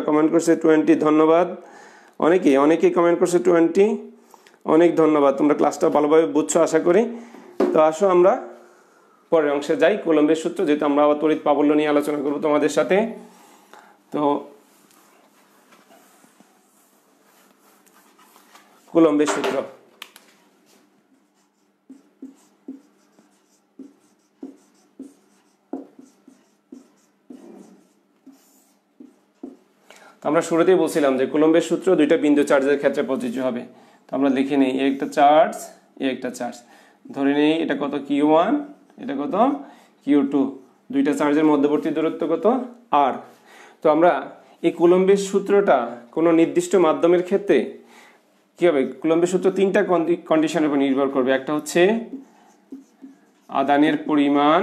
কমেন্ট করছে 20, ধন্যবাদ। অনেকেই কমেন্ট করছে 20, অনেক ধন্যবাদ। তোমরা ক্লাসটা ভালোভাবে বুঝছো আশা করি। তো আসো আমরা পরের অংশে যাই, কুলম্বের সূত্র, যেহেতু আমরা আবার তড়িৎ প্রাবল্য নিয়ে আলোচনা করবো তোমাদের সাথে। তো কুলম্বের সূত্র, আমরা শুরুতেই বলছিলাম যে কুলম্বের সূত্র দুইটা বিন্দু চার্জের ক্ষেত্রে প্রযোজ্য হবে। তো আমরা লিখে নিই, একটা চার্জ, একটা চার্জ, ধরে নিই এটা কত q1, এটা কত q2, দুইটা চার্জের মধ্যবর্তী দূরত্ব কত r। তো আমরা এই কুলম্বের সূত্রটা কোনো নির্দিষ্ট মাধ্যমের ক্ষেত্রে কি হবে, কুলম্বের সূত্র তিনটা কন্ডিশনের উপর নির্ভর করবে। একটা হচ্ছে আদানের পরিমাণ,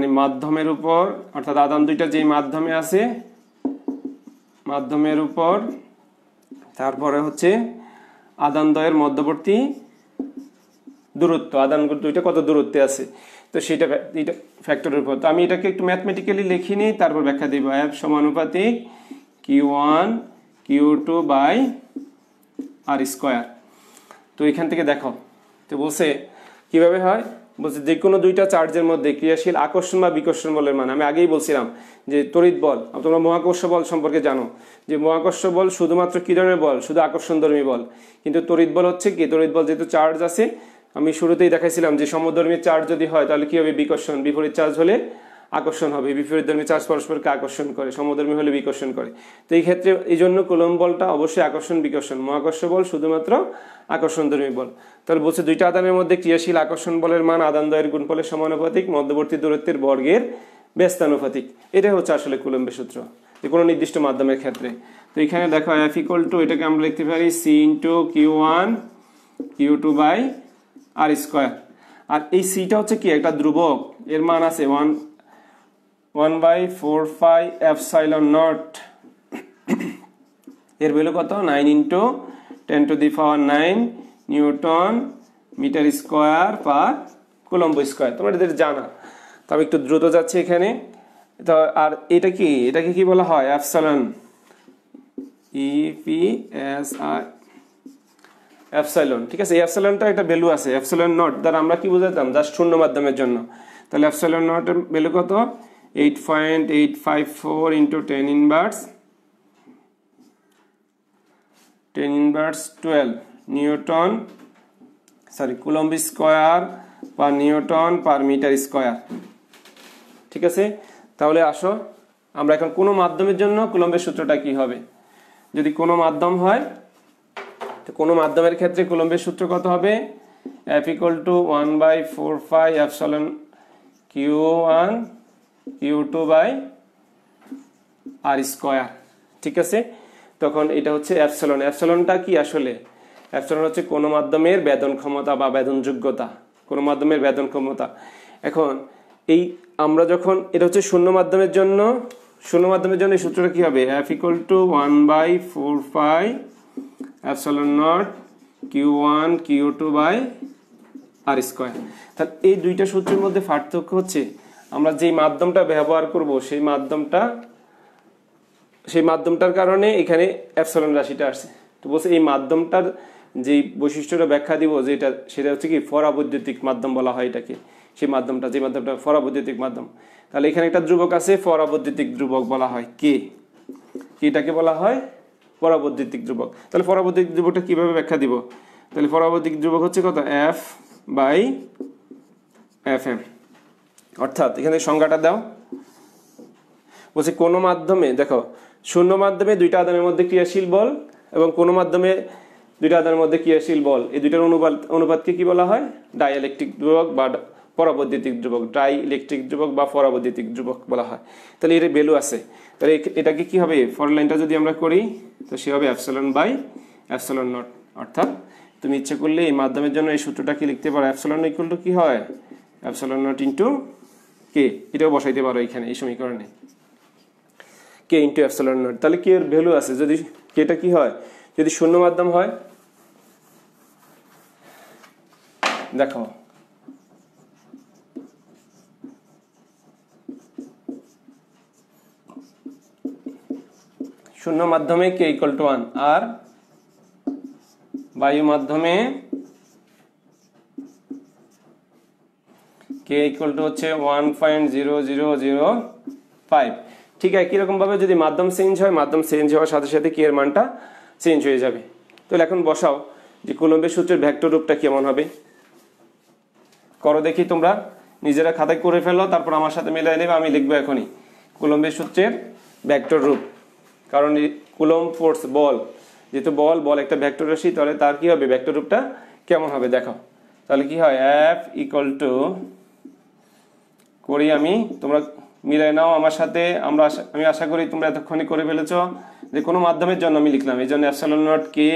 মানে মাধ্যমের উপর, অর্থাৎ আধান দুইটা যেই মাধ্যমে আছে মাধ্যমের উপর, তারপরে হচ্ছে আধান দ্বয়ের মধ্যবর্তী দূরত্ব, আধান দুইটা কত দূরত্বে আছে, তো সেটা ফ্যাক্টরের উপর। তো আমি এটাকে একটু ম্যাথমেটিক্যালি লিখে নিই, তারপর ব্যাখ্যা দিব। F সমানুপাতিক Q1 Q2 by R square. তো এখান থেকে দেখো, তো বলছে কিভাবে হয়, বলছে যে কোনো দুইটা চার্জের মধ্যে ক্রিয়াশীল আকর্ষণ বা বিকর্ষণ বলের মান, আমি আগেই বলছিলাম যে তড়িৎ বল, তোমরা মহাকর্ষ বল সম্পর্কে জানো যে মহাকর্ষ বল শুধুমাত্র কি ধরনের বল, শুধু আকর্ষণধর্মী বল, কিন্তু তড়িৎ বল হচ্ছে কি, তড়িৎ বল যেহেতু চার্জ আছে, আমি শুরুতেই দেখাইছিলাম যে সমধর্মী চার্জ যদি হয় তাহলে কি হবে, বিকর্ষণ, বিপরীত চার্জ হলে আকর্ষণ হবে, বিপরীতধর্মী চার্জ পরস্পরকে আকর্ষণ করে, সমধর্মী হলে বিকর্ষণ করে। তো এই ক্ষেত্রে এই জন্য কুলম্ব বলটা অবশ্যই আকর্ষণ বিকর্ষণ, মহাকর্ষ বল শুধুমাত্র আকর্ষণধর্মী বল। তাহলে বলছে দুইটা আধানের মধ্যে ক্রিয়াশীল আকর্ষণ বলের মান আধান দ্বয়ের গুণফলের সমানুপাতিক, মধ্যবর্তী দূরত্বের বর্গের ব্যস্তানুপাতিক। এটাই হচ্ছে আসলে কুলম্বের সূত্র যে কোনো নির্দিষ্ট মাধ্যমের ক্ষেত্রে। তো এখানে দেখো F ইকুয়াল টু, এটাকে আমরা লিখতে পারি C into Q1 Q2 by R square. আর এই সিটা হচ্ছে কি একটা ধ্রুবক, এর মান আছে 1/4 এপসাইলন নট, এর ভ্যালু কত 9 into 10 to the power 9 newton metre square per coulomb square. তোমরা এদের জানা, তবে একটু দ্রুত যাচ্ছে এখানে। তো আর এটাকে কি বলা হয়, এপসাইলন, EPSI এপসাইলন, ঠিক আছে। এই এপসাইলনটা একটা ভ্যালু আছে, এপসাইলন নট দ্বারা আমরা কি বুঝাতাম, জাস্ট শূন্য মাধ্যমের জন্য। তাহলে এপসাইলন নটের ভ্যালু কত 8.854 into 10 inverse 12 newton, coulomb square per newton per metre square, ঠিক আছে। তাহলে আসো আমরা এখন কোনো মাধ্যমের জন্য কুলম্বের সূত্রটা কি হবে, যদি কোনো মাধ্যম হয়, তো কোনো মাধ্যমের ক্ষেত্রে কুলম্বের সূত্র কত হবে, F equal to 1/4 epsilon Q1 Q2 by R square, ঠিক আছে। তখন এটা হচ্ছে এপসাইলন, এপসাইলনটা কি আসলে, এপসাইলন হচ্ছে কোনো মাধ্যমের বেদন ক্ষমতা বা বেদন যোগ্যতা, কোনো মাধ্যমের বেদন ক্ষমতা। এখন এই আমরা যখন এটা হচ্ছে শূন্য মাধ্যমের জন্য এই সূত্রটা কি হবে, F equal to 1/4 epsilon naught Q1 Q2 by R square. তাহলে এই দুইটা সূত্রের মধ্যে পার্থক্য হচ্ছে আমরা যেই মাধ্যমটা ব্যবহার করব সেই মাধ্যমটার কারণে এখানে এপসাইলন রাশিটা আসছে। তো বলছে এই মাধ্যমটার যেই বৈশিষ্ট্যটা ব্যাখ্যা দিব, সেটা হচ্ছে কি পরাবৈদ্যুতিক মাধ্যম বলা হয় এটাকে, সেই মাধ্যমটা যে মাধ্যমটা পরাবৈদ্যুতিক মাধ্যম। তাহলে এখানে একটা ধ্রুবক আছে, পরাবৈদ্যুতিক ধ্রুবক বলা হয়, এটাকে বলা হয় পরাবৈদ্যুতিক ধ্রুবক। তাহলে পরাবৈদ্যুতিক ধ্রুবকটা কিভাবে ব্যাখ্যা দিব, তাহলে পরাবৈদ্যুতিক ধ্রুবক হচ্ছে কত, F/Fm, অর্থাৎ এখানে সংজ্ঞাটা দাও। বলছে কোনো মাধ্যমে, দেখো শূন্য মাধ্যমে দুইটা আধানের মধ্যে ক্রিয়াশীল বল এবং কোনো মাধ্যমে দুইটা আধানের মধ্যে ক্রিয়াশীল বল, এই দুইটার অনুপাতকে কি বলা হয়, ডাইইলেকট্রিক ধ্রুবক বা পরাবৈদ্যুতিক ধ্রুবক, ডাইইলেকট্রিক ধ্রুবক বা পরাবৈদ্যুতিক ধ্রুবক বলা হয়। তাহলে এর ভ্যালু আছে, তাহলে এটাকে কি হবে, ফর লাইনটা যদি আমরা করি তো সে হবে এপসাইলন বাই এপসাইলন নট। অর্থাৎ তুমি ইচ্ছে করলে এই মাধ্যমের জন্য এই সূত্রটা কি লিখতে পারো, এপসাইলন ইকুয়াল টু কি হয়, এপসাইলন নট ইন্টু কে, এটাও বসাইতে পারো এখানে এই সমীকরণে, কে ইন্টু এপসাইলন নট। তাহলে কে এর ভ্যালু আছে, যদি কেটা কি হয়, যদি শূন্য মাধ্যম হয়, দেখো শূন্য মাধ্যমে কে ইকুয়াল টু 1, আর বায়ু মাধ্যমে কে ইকুয়াল টু হচ্ছে 1.0005। ঠিক একই রকম ভাবে যদি মাধ্যম চেঞ্জ হয়, মাধ্যম চেঞ্জ হওয়ার সাথে সাথে কে এর মানটা চেঞ্জ হয়ে যাবে। তাহলে এখন বসাও যে কুলম্বের সূত্রের ভেক্টর রূপটা কেমন হবে, করো দেখি, তোমরা নিজেরা খাতায় করে ফেলো, তারপর আমার সাথে মিলাই নেবে, আমি লিখবো এখনই কুলম্বের সূত্রের ভেক্টর রূপ। কারণ কুলম্ব ফোর্স বল, যেহেতু বল একটা ভেক্টর রাশি, তাহলে তার কি হবে ভেক্টর রূপটা কেমন হবে দেখো। তাহলে কি হয়, F ইকুয়াল টু, করি আমি, তোমরা মিলাই নাও আমার সাথে, আমি আশা করি তোমরা এতক্ষণে করে ফেলেছো। যে কোনো মাধ্যমের জন্য আমি লিখলাম, এই জন্য এপসাইলন নট কে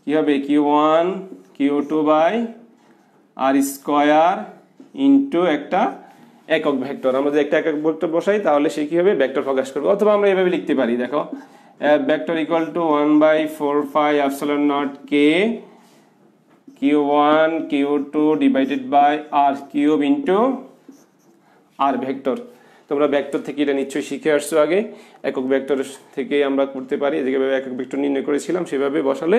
কি হবে, Q1 Q2 by R square into একটা একক ভেক্টর। আমরা যদি একটা একক ভেক্টর বসাই তাহলে সে কি হবে, ভেক্টর প্রকাশ করবে। অথবা আমরা এভাবে লিখতে পারি, দেখো vector equal to 1/4πε0 k q1 q2 divided by r cube into r vector. তোমরা ভেক্টর থেকে এটা নিশ্চয়ই শিখে আসছো আগে, একক ভেক্টর থেকে আমরা করতে পারি, যেভাবে একক ভেক্টর নির্ণয় করেছিলাম সেভাবে বসালে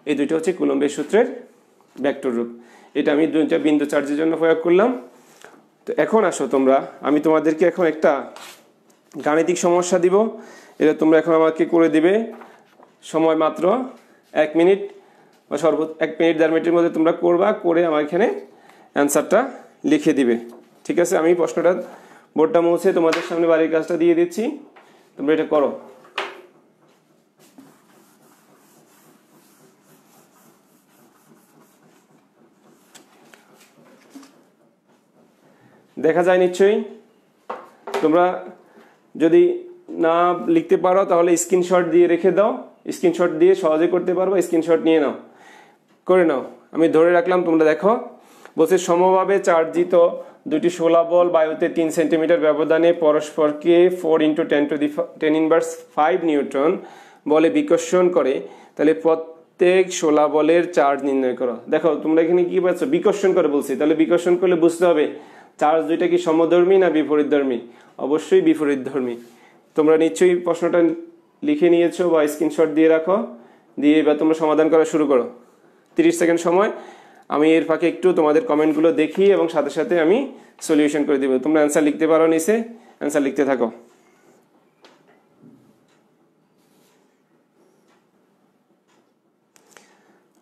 এই দুইটা হচ্ছে কুলম্বের সূত্রের ভেক্টর রূপ। এটা আমি দুইটা বিন্দু চার্জের জন্য প্রয়োগ করলাম। তো এখন আসো তোমরা, আমি তোমাদেরকে এখন একটা গাণিতিক সমস্যা দিব, এটা তোমরা এখন আমাকে করে দিবে। সময় মাত্র 1 মিনিট বা সর্বোচ্চ 1 মিনিট 1.5 মিনিটের মধ্যে তোমরা করবা, করে আমার এখানে অ্যান্সারটা লিখে দিবে। ঠিক আছে, আমি প্রশ্নটা বোর্ডটা মুছে তোমাদের সামনে বাড়ির কাজটা দিয়ে দিচ্ছি, তোমরা এটা করো। দেখা যায় নিশ্চয়ই। তোমরা যদি না লিখতে পারো তাহলে স্ক্রিনশট দিয়ে রেখে দাও, স্ক্রিনশট দিয়ে সহজে করতে পারবো, স্ক্রিনশট নিয়ে নাও, করে নাও। আমি ধরে রাখলাম, তোমরা দেখো। বলছে সমভাবে চার্জিত দুটি শোলা বল বায়ুতে 3 সেন্টিমিটার ব্যবধানে পরস্পরকে 4 × 10⁻5 নিউটন বলে বিকর্ষণ করে, তাহলে প্রত্যেক শোলা বলের চার্জ নির্ণয় করো। দেখো তোমরা এখানে কি পাচ্ছ, বিকর্ষণ করে বলছি, তাহলে বিকর্ষণ করলে বুঝতে হবে চার্জ দুইটা কি সমধর্মী না বিপরীতধর্মী, অবশ্যই বিপরীতধর্মী। তোমরা নিশ্চয়ই প্রশ্নটা লিখে নিয়েছো বা স্ক্রিনশট দিয়ে রাখো, দিয়ে এবার তোমরা সমাধান করা শুরু করো। 30 সেকেন্ড সময়, আমি এর ফাঁকে একটু তোমাদের কমেন্টগুলো দেখি এবং সাথে সাথে আমি সলিউশন করে দিব। তোমরা অ্যান্সার লিখতে পারো, নিচে অ্যান্সার লিখতে থাকো।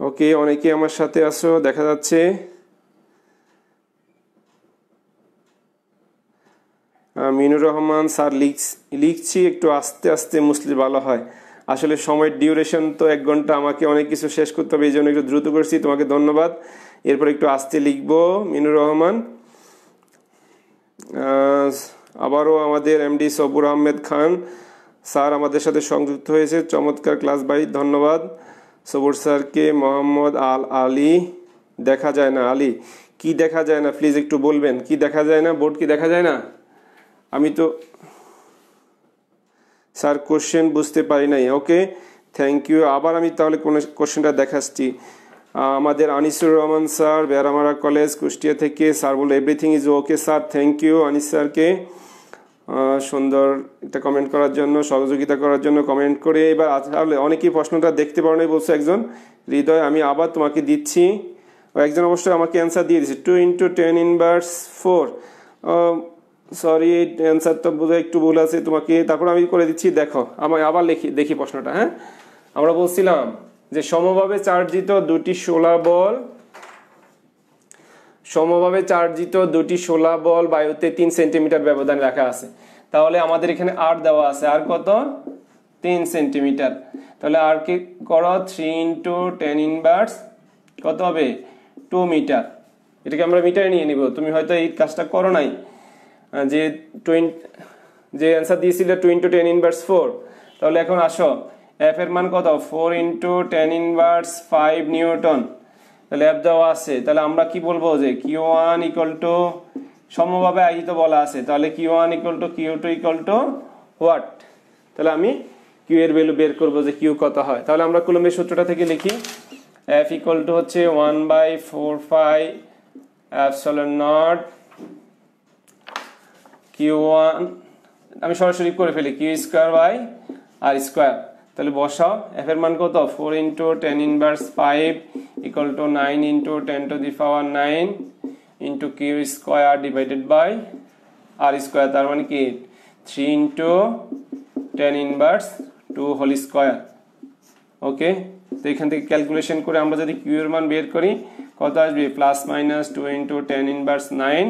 ওকে, অনেকে আমার সাথে আসো দেখা যাচ্ছে। মিনুর রহমান স্যার, লিখছি একটু আস্তে আস্তে মুসলিম ভালো হয়। আসলে সময়ের ডিউরেশন তো 1 ঘন্টা, আমাকে অনেক কিছু শেষ করতে হবে, এই জন্য একটু দ্রুত করছি। তোমাকে ধন্যবাদ। এরপর একটু আস্তে লিখবো। মিনুর রহমান, আবারও আমাদের এমডি সবুর আহমেদ খান স্যার আমাদের সাথে সংযুক্ত হয়েছে, চমৎকার ক্লাস ভাই, ধন্যবাদ সবুর স্যারকে। মোহাম্মদ আলী, দেখা যায় না আলী, কি দেখা যায় না প্লিজ একটু বলবেন, কি দেখা যায় না, বোর্ড কি দেখা যায় না? আমি তো স্যার কোশ্চেন বুঝতে পারি নাই। Okay, thank you. আবার আমি তাহলে কোন কোশ্চেনটা দেখাচ্ছি। আমাদের আনিসুর রহমান স্যার, বেড়ামারা কলেজ কুষ্টিয়া থেকে, স্যার বলে everything is okay sir, thank you Anis স্যারকে সুন্দর একটা কমেন্ট করার জন্য, সহযোগিতা করার জন্য কমেন্ট করে। এবার তাহলে অনেকেই প্রশ্নটা দেখতে পারো নাই বলছে একজন, হৃদয়, আমি আবার তোমাকে দিচ্ছি। একজন অবশ্যই আমাকে অ্যান্সার দিয়ে দিচ্ছে 2 × 10⁻4। সরি, অ্যান্সারটা বোধহয় একটু ভুল আছে, তোমাকে তারপর আমি করে দিচ্ছি। দেখো আমি আবার দেখি প্রশ্নটা। হ্যাঁ, আমরা বলছিলাম যে সমভাবে চার্জিত দুটি শোলা বল বায়ুতে 3 সেন্টিমিটার ব্যবধান রাখা আছে। তাহলে আমাদের এখানে আর দেওয়া আছে, আর কত, 3 সেন্টিমিটার। তাহলে আর কি করো, 3 × 10⁻, কত হবে, 2 মিটার। এটাকে আমরা মিটারে নিয়ে নিব। তুমি হয়তো এই কাজটা করো নাই, যে অ্যান্সার দিয়েছিল 2 × 10⁻4। তাহলে এখন আসো, এফ এর মান কত, 4 × 10⁻5 নিউটন। তাহলে এফ দেওয়া আছে, তাহলে আমরা কি বলবো যে Q1 = সমভাবে আহিত বলা আছে, তাহলে Q1 = Q2 = হোয়াট? তাহলে আমি কিউ এর ভ্যালু বের করবো যে কিউ কত হয়। তাহলে আমরা কুলম্বের সূত্রটা থেকে লিখি, এফ = হচ্ছে 1/4πε0 Q1, আমি সরাসরি করে ফেলি, Q²/R²। তাহলে বসাও, এফ এর মান কত, 4 × 10⁻5 = 9 × 10⁻9 × Q² ডিভাইডেড বাই R²। তার মানে কি 3 × 10⁻2 হোল স্কয়ার। ওকে, তো এখান থেকে ক্যালকুলেশন করে আমরা যদি কিউ এর মান বের করি কত আসবে, ±2 × 10⁻9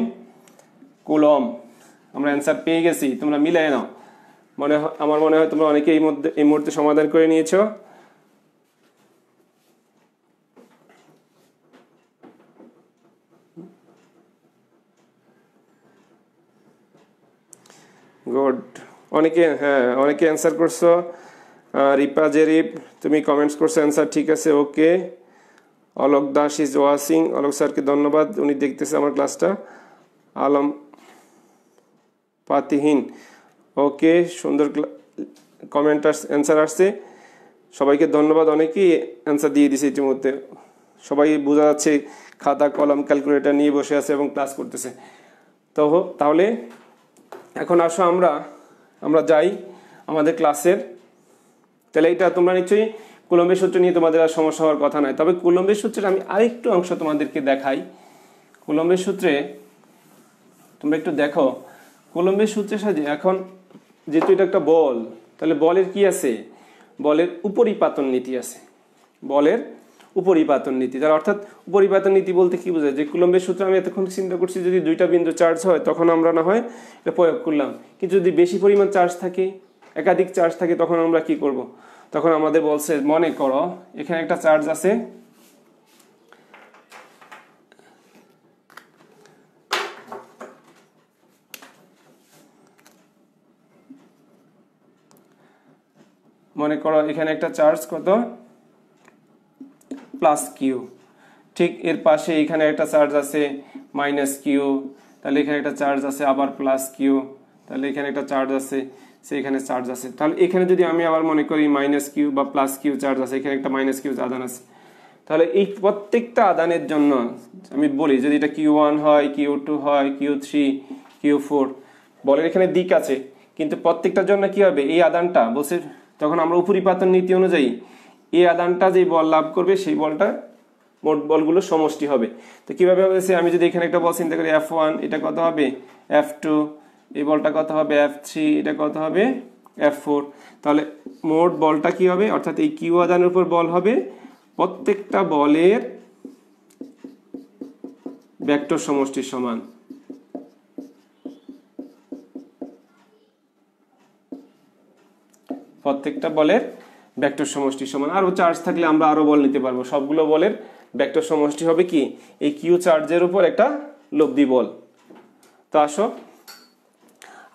কুলম। আমরা অ্যান্সার পেয়ে গেছি, তোমরা মিলাই নাও। আমার মনে হয় তোমরা অনেকে এই মুহূর্তে সমাধান করে নিয়েছো। গুড, অনেকে অ্যান্সার করছো। রিপা জেরিপ, তুমি কমেন্টস করছো, অ্যান্সার ঠিক আছে, ওকে। অলোক দাস ইজ ওয়াচিং, অলোক স্যারকে ধন্যবাদ, উনি দেখতেছে আমার ক্লাসটা। আলম পাতিহীন। ওকে, সুন্দর কমেন্ট অ্যান্সার আসছে, সবাইকে ধন্যবাদ। অনেকেই অ্যান্সার দিয়ে দিছে ইতিমধ্যে, সবাই বোঝা যাচ্ছে খাতা কলম ক্যালকুলেটর নিয়ে বসে আছে এবং ক্লাস করতেছে। তো তাহলে এখন আসো আমরা যাই আমাদের ক্লাসের। তাহলে এটা তোমরা নিশ্চয়ই কুলম্বের সূত্র নিয়ে তোমাদের আর সমস্যা হওয়ার কথা নয়। তবে কুলম্বের সূত্রের আমি আরেকটু অংশ তোমাদেরকে দেখাই। কুলম্বের সূত্রে তোমরা একটু দেখো, কুলম্বের সূত্রের সাথে এখন যেহেতু এটা একটা বল, তাহলে বলের কি আছে, বলের উপরিপাতন নীতি আছে, বলের উপরিপাতন নীতি। তার অর্থাৎ উপরিপাতন নীতি বলতে কি বোঝায়, যে কুলম্বের সূত্র আমি এতক্ষণ চিন্তা করছি যদি দুইটা বিন্দু চার্জ হয় তখন আমরা না হয় এটা প্রয়োগ করলাম, কিন্তু যদি বেশি পরিমাণ চার্জ থাকে, একাধিক চার্জ থাকে, তখন আমরা কি করব, তখন আমাদের বলছে মনে করো এখানে একটা চার্জ আছে, মনে করো এখানে একটা চার্জ কত প্লাস কিউ, ঠিক এর পাশে এখানে একটা চার্জ আছে মাইনাস কিউ, তাহলে এখানে একটা চার্জ আছে আবার প্লাস কিউ, তাহলে এখানে একটা চার্জ আছে, সেখানে চার্জ আছে। তাহলে এখানে যদি আমি আবার মনে করি মাইনাস কিউ বা প্লাস কিউ চার্জ আছে, এখানে একটা মাইনাস কিউ আদান আছে, তাহলে এই প্রত্যেকটা আদানের জন্য আমি বলি যদি এটা Q1 হয়, Q2 হয়, Q3, Q4, বলের এখানে দিক আছে, কিন্তু প্রত্যেকটার জন্য কি হবে, এই আদানটা বলছে তখন আমরা উপরিপাতন নীতি অনুযায়ী এই আদানটা যে বল লাভ করবে সেই বলটা মোট বলগুলো সমষ্টি হবে। তো কিভাবে হবে, আমি যদি এখানে একটা বল চিন্তা করি F1, এটা কত হবে F2, এই বলটা কত হবে F3, এটা কত হবে F4, তাহলে মোট বলটা কি হবে, অর্থাৎ এই কিউ আদানের উপর বল হবে প্রত্যেকটা বলের ভেক্টর সমষ্টির সমান। প্রত্যেকটা বলের ভেক্টর সমষ্টির সমান। আরো চার্জ থাকলে আমরা আরো বল নিতে পারবো, সবগুলো বলের ভেক্টর সমষ্টি হবে কি এই কিউ চার্জের উপর একটা লব্ধি বল। তো আসো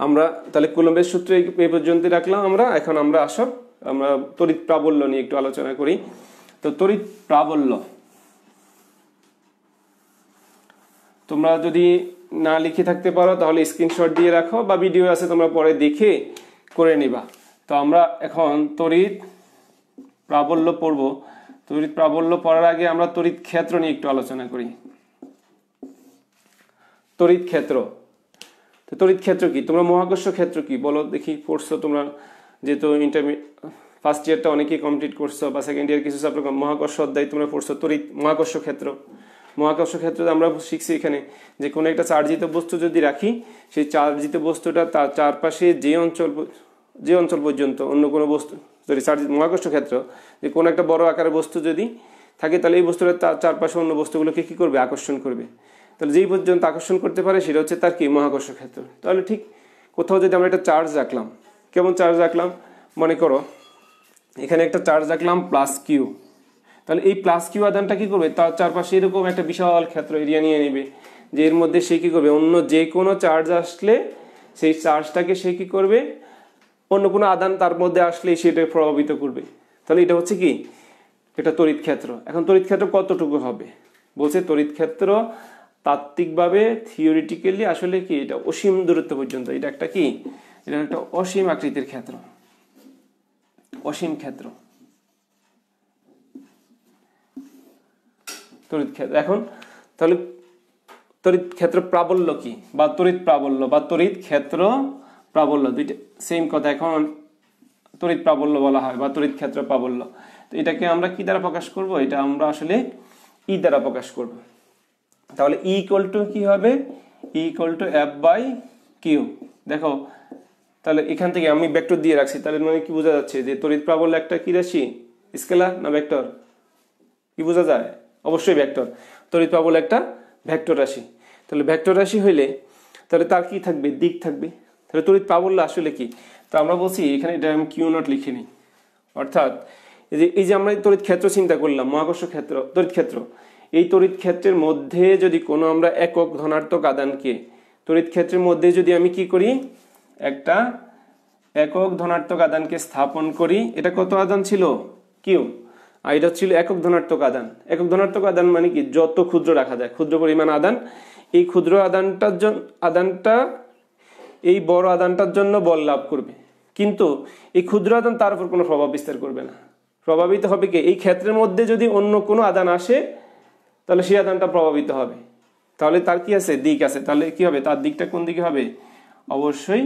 আমরা তাহলে কুলম্বের সূত্র এই পর্যন্ত রাখলাম আমরা। এখন আমরা তড়িৎ প্রাবল্য নিয়ে একটু আলোচনা করি। তো তড়িৎ প্রাবল্য তোমরা যদি না লিখে থাকতে পারো তাহলে স্ক্রিনশট দিয়ে রাখো, বা ভিডিও আছে তোমরা পরে দেখে করে নিবা। তো আমরা এখন তড়িৎ প্রাবল্য পড়ব। তড়িৎ প্রাবল্য পড়ার আগে আমরা তড়িৎ ক্ষেত্র নিয়ে একটু আলোচনা করি। তড়িৎ ক্ষেত্র, তো তড়িৎ ক্ষেত্র কি, তোমরা মহাকর্ষ ক্ষেত্র কি বলো দেখি, পড়ছো তোমরা, যেহেতু ফার্স্ট ইয়ারটা অনেকেই কমপ্লিট করছো বা সেকেন্ড ইয়ার কিছু চ্যাপ্টার মহাকর্ষ অধ্যায় তোমরা পড়ছো। তড়িৎ মহাকর্ষ ক্ষেত্র, মহাকর্ষ ক্ষেত্রে আমরা শিখছি এখানে যে কোনো একটা চার্জিত বস্তু যদি রাখি, সেই চার্জিত বস্তুটা তার চারপাশে যে অঞ্চল পর্যন্ত অন্য কোনো বস্তু, যদি মহাকর্ষ ক্ষেত্র যে কোনো একটা বড় আকারের বস্তু যদি থাকে, তাহলে এই বস্তুটা তার চারপাশে অন্য বস্তুগুলোকে কি করবে, আকর্ষণ করবে। তাহলে যেই পর্যন্ত আকর্ষণ করতে পারে সেটা হচ্ছে তার কি মহাকর্ষ ক্ষেত্র। তাহলে ঠিক কোথাও যদি আমরা একটা চার্জ রাখলাম, কেমন চার্জ রাখলাম, মনে করো এখানে একটা চার্জ রাখলাম প্লাস কিউ, তাহলে এই প্লাস কিউ আধানটা কি করবে, তার চারপাশে এরকম একটা বিশাল ক্ষেত্র এরিয়া নিয়ে নেবে, যে এর মধ্যে সে কি করবে, অন্য যে কোনো চার্জ আসলে সেই চার্জটাকে সে কি করবে, অন্য কোনো আধান তার মধ্যে আসলে সেটা প্রভাবিত করবে। তাহলে এটা হচ্ছে কি এটা তড়িৎ ক্ষেত্র। এখন তড়িৎ ক্ষেত্র কতটুকু হবে, বলছে তড়িৎ ক্ষেত্র তাত্ত্বিকভাবে থিওরিটিক্যালি আসলে কি এটা অসীম দূরত্ব পর্যন্ত, এটা একটা কি, এটা একটা অসীম আকৃতির ক্ষেত্র, অসীম ক্ষেত্র তড়িৎ ক্ষেত্র। এখন তাহলে তড়িৎ ক্ষেত্র প্রাবল্য কি, বা তড়িৎ প্রাবল্য বা তড়িৎ ক্ষেত্র প্রাবল্য দুইটা সেম কথা। এখন তড়িৎ প্রাবল্য বলা হয় বা তড়িৎ ক্ষেত্র প্রাবল্য। তো এটাকে আমরা কি দ্বারা প্রকাশ করব, এটা আমরা আসলে ই দ্বারা প্রকাশ করব। তাহলে ই ইকুয়াল টু কি হবে, E equal to F by Q. দেখো তাহলে এখান থেকে আমি ভেক্টর দিয়ে রাখছি, তাহলে মানে কি বোঝা যাচ্ছে যে তড়িৎ প্রাবল্য একটা কি রাশি, স্কেলার না ভেক্টর, কি বোঝা যায়, অবশ্যই ভেক্টর। তড়িৎ প্রাবল্য একটা ভেক্টর রাশি। তাহলে ভেক্টর রাশি হইলে তাহলে তার কি থাকবে, দিক থাকবে। তাহলে তড়িৎ প্রাবল্য আসলে কি, তো আমরা বলছি এখানে এটা আমি কিউ নট লিখে নিই, অর্থাৎ এই যে আমরা তড়িৎ ক্ষেত্র চিন্তা করলাম, মহাকর্ষ ক্ষেত্র, তড়িৎ ক্ষেত্র, এই তড়িৎ ক্ষেত্রের মধ্যে যদি কোনো আমরা একক ধনাত্মক আধানকে তড়িৎ ক্ষেত্রের মধ্যে যদি আমি কি করি, একটা একক ধনাত্মক আধানকে স্থাপন করি, এটা কত আধান ছিল কিউ, আর এটা ছিল একক ধনাত্মক আধান। একক ধনাত্মক আধান মানে কি, যত ক্ষুদ্র রাখা যায়, ক্ষুদ্র পরিমাণ আধান, এই ক্ষুদ্র আধানটা এই বড় আধানটার জন্য বল লাভ করবে, কিন্তু এই ক্ষুদ্র আধান তার উপর কোনো প্রভাব বিস্তার করবে না। প্রভাবিত হবে কি, এই ক্ষেত্রের মধ্যে যদি অন্য কোনো আধান আসে তাহলে সেই আধানটা প্রভাবিত হবে। তাহলে তার কি আছে, দিক আছে। তাহলে কি হবে, তার দিকটা কোন দিকে হবে, অবশ্যই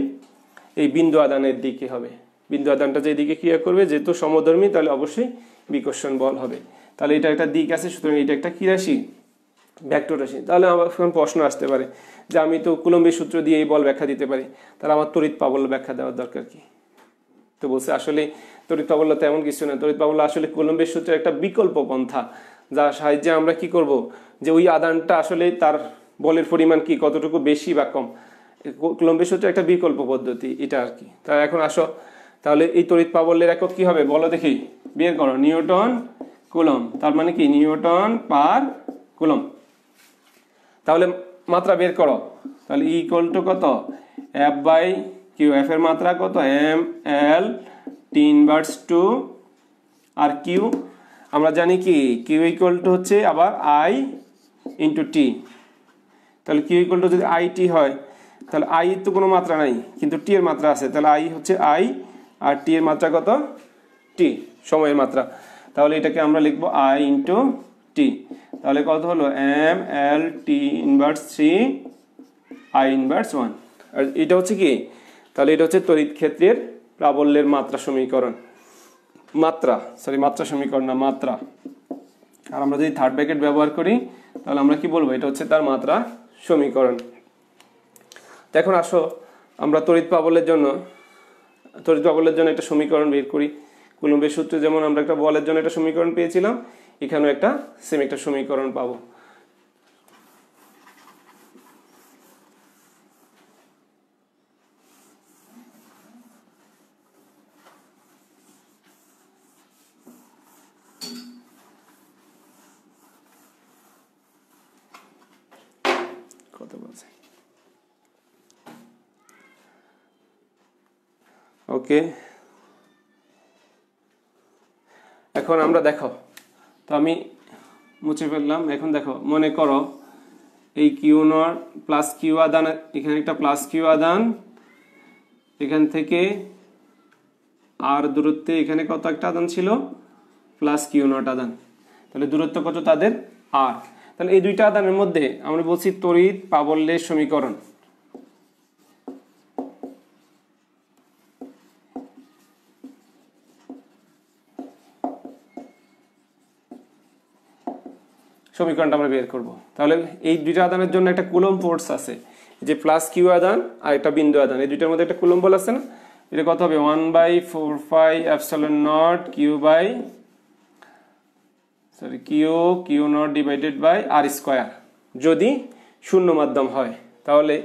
এই বিন্দু আধানের দিকে হবে। বিন্দু আধানটা যেদিকে ক্রিয়া করবে, যেহেতু সমধর্মী, তাহলে অবশ্যই বিকর্ষণ বল হবে। তাহলে এটা একটা দিক আছে, সুতরাং এটা একটা কি রাশি, ভেক্টর রাশি। তাহলে আমার এখন প্রশ্ন আসতে পারে যে আমি তো কুলম্বের সূত্র দিয়ে এই বল ব্যাখ্যা দিতে পারি, তাহলে আমার তড়িৎ প্রাবল্য ব্যাখ্যা দেওয়ার দরকার কি? তো বলছে আসলে তড়িৎ প্রাবল্য তেমন কিছু না। তড়িৎ প্রাবল্য আসলে কুলম্বের সূত্রের একটা বিকল্প পন্থা, যার সাহায্যে আমরা কি করব, যে ওই আধানটা আসলে তার বলের পরিমাণ কি, কতটুকু বেশি বা কম, কুলম্বের সূত্রের একটা বিকল্প পদ্ধতি এটা আর কি। তা এখন আসো, তাহলে এই তড়িৎ প্রাবল্যের একক কি হবে বলো দেখি, বের করো, নিউটন কুলম্ব। তার মানে কি, নিউটন পার কুলম্ব। তাহলে মাত্রা বের করো, তাহলে ই ইকুয়াল টু কত, এফ বাই কিউ। এফ এর মাত্রা কত, M L T inverse two, আর কিউ আমরা জানি কি, কিউ ইকুয়াল টু হচ্ছে আবার আই ইন্টু টি। তাহলে কিউ ইকুয়াল টু যদি আই টি হয়, তাহলে আই তো কোনো মাত্রা নাই, কিন্তু টি এর মাত্রা আছে। তাহলে আই হচ্ছে আই, আর টি এর মাত্রা কত, টি, সময়ের মাত্রা। তাহলে এটাকে আমরা লিখবো আই ইন্টু টি। তাহলে কত হলো, M L T inverse 3 I inverse 1। আর এটা হচ্ছে কি, তাহলে এটা হচ্ছে তড়িৎ ক্ষেত্রের প্রাবল্যের মাত্রা সমীকরণ, মাত্রা সমীকরণ না, মাত্রা। আর আমরা যদি থার্ড ব্র্যাকেট ব্যবহার করি, তাহলে আমরা কি বলবো, এটা হচ্ছে তার মাত্রা সমীকরণ। তো এখন আসো আমরা তড়িৎ প্রাবল্যের জন্য একটা সমীকরণ বের করি। কুলম্বের সূত্রে যেমন আমরা একটা বলের জন্য একটা সমীকরণ পেয়েছিলাম, এখানেও একটা সেম একটা সমীকরণ পাবো। কত বলছে, ওকে। এখন আমরা দেখো, তো আমি মুছে ফেললাম। এখন দেখো, মনে করো এই কিউ নট প্লাস কিউ আদান, এখানে একটা প্লাস কিউ আদান, এখান থেকে আর দূরত্বে এখানে কত একটা আদান ছিল, প্লাস কিউ নট আদান। তাহলে দূরত্ব কত তাদের, আর। তাহলে এই দুইটা আদানের মধ্যে আমরা বলছি তড়িৎ প্রাবল্যের সমীকরণ। সমীকরণটা আমরা বের করব। তাহলে এই দুইটা আদানের জন্য একটা কুলম্ব ফোর্স আছে, যে প্লাস কিউ আদান আর একটা বিন্দু আদান, এই দুইটার মধ্যে একটা কুলম্ব বল আছে না, এটা কত হবে, 1/4 epsilon naught Q naught divided by R square, যদি শূন্য মাধ্যম হয়। তাহলে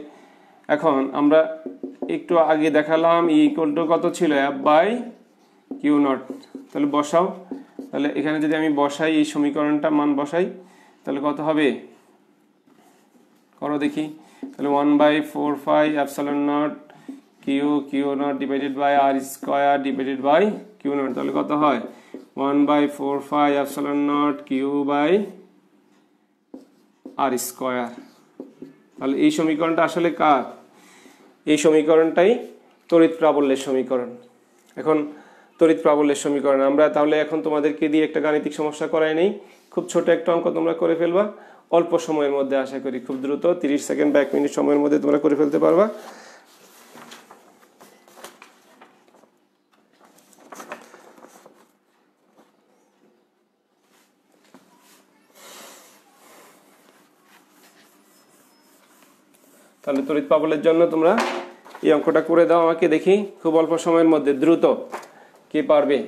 এখন আমরা একটু আগে দেখালাম ই ইকুয়াল টু কত ছিল, এফ বাই কিউ নট। তাহলে বসাও, তাহলে এখানে যদি আমি বসাই, এই সমীকরণটা মান বসাই, তাহলে কত হবে, করো দেখি। তাহলে 1/4 epsilon naught Q naught divided by R square divided by Q naught, তাহলে কত হয়, 1/4 epsilon naught Q by R square. তাহলে এই সমীকরণটা আসলে কার, এই সমীকরণটাই তড়িৎ প্রাবল্যের সমীকরণ। এখন তড়িৎ প্রাবল্যের সমীকরণ আমরা তাহলে এখন তোমাদেরকে দিয়ে একটা গাণিতিক সমস্যা করাই নেই, খুব ছোট একটা অঙ্ক তোমরা করে ফেলবা অল্প সময়ের মধ্যে, আশা করি খুব দ্রুত 30 সেকেন্ড বা 1 মিনিট সময়ের মধ্যে তোমরা করে ফেলতে পারবা। তাহলে তড়িৎ প্রাবল্যের জন্য তোমরা এই অঙ্কটা করে দাও আমাকে দেখি, খুব অল্প সময়ের মধ্যে, দ্রুত কে পারবে।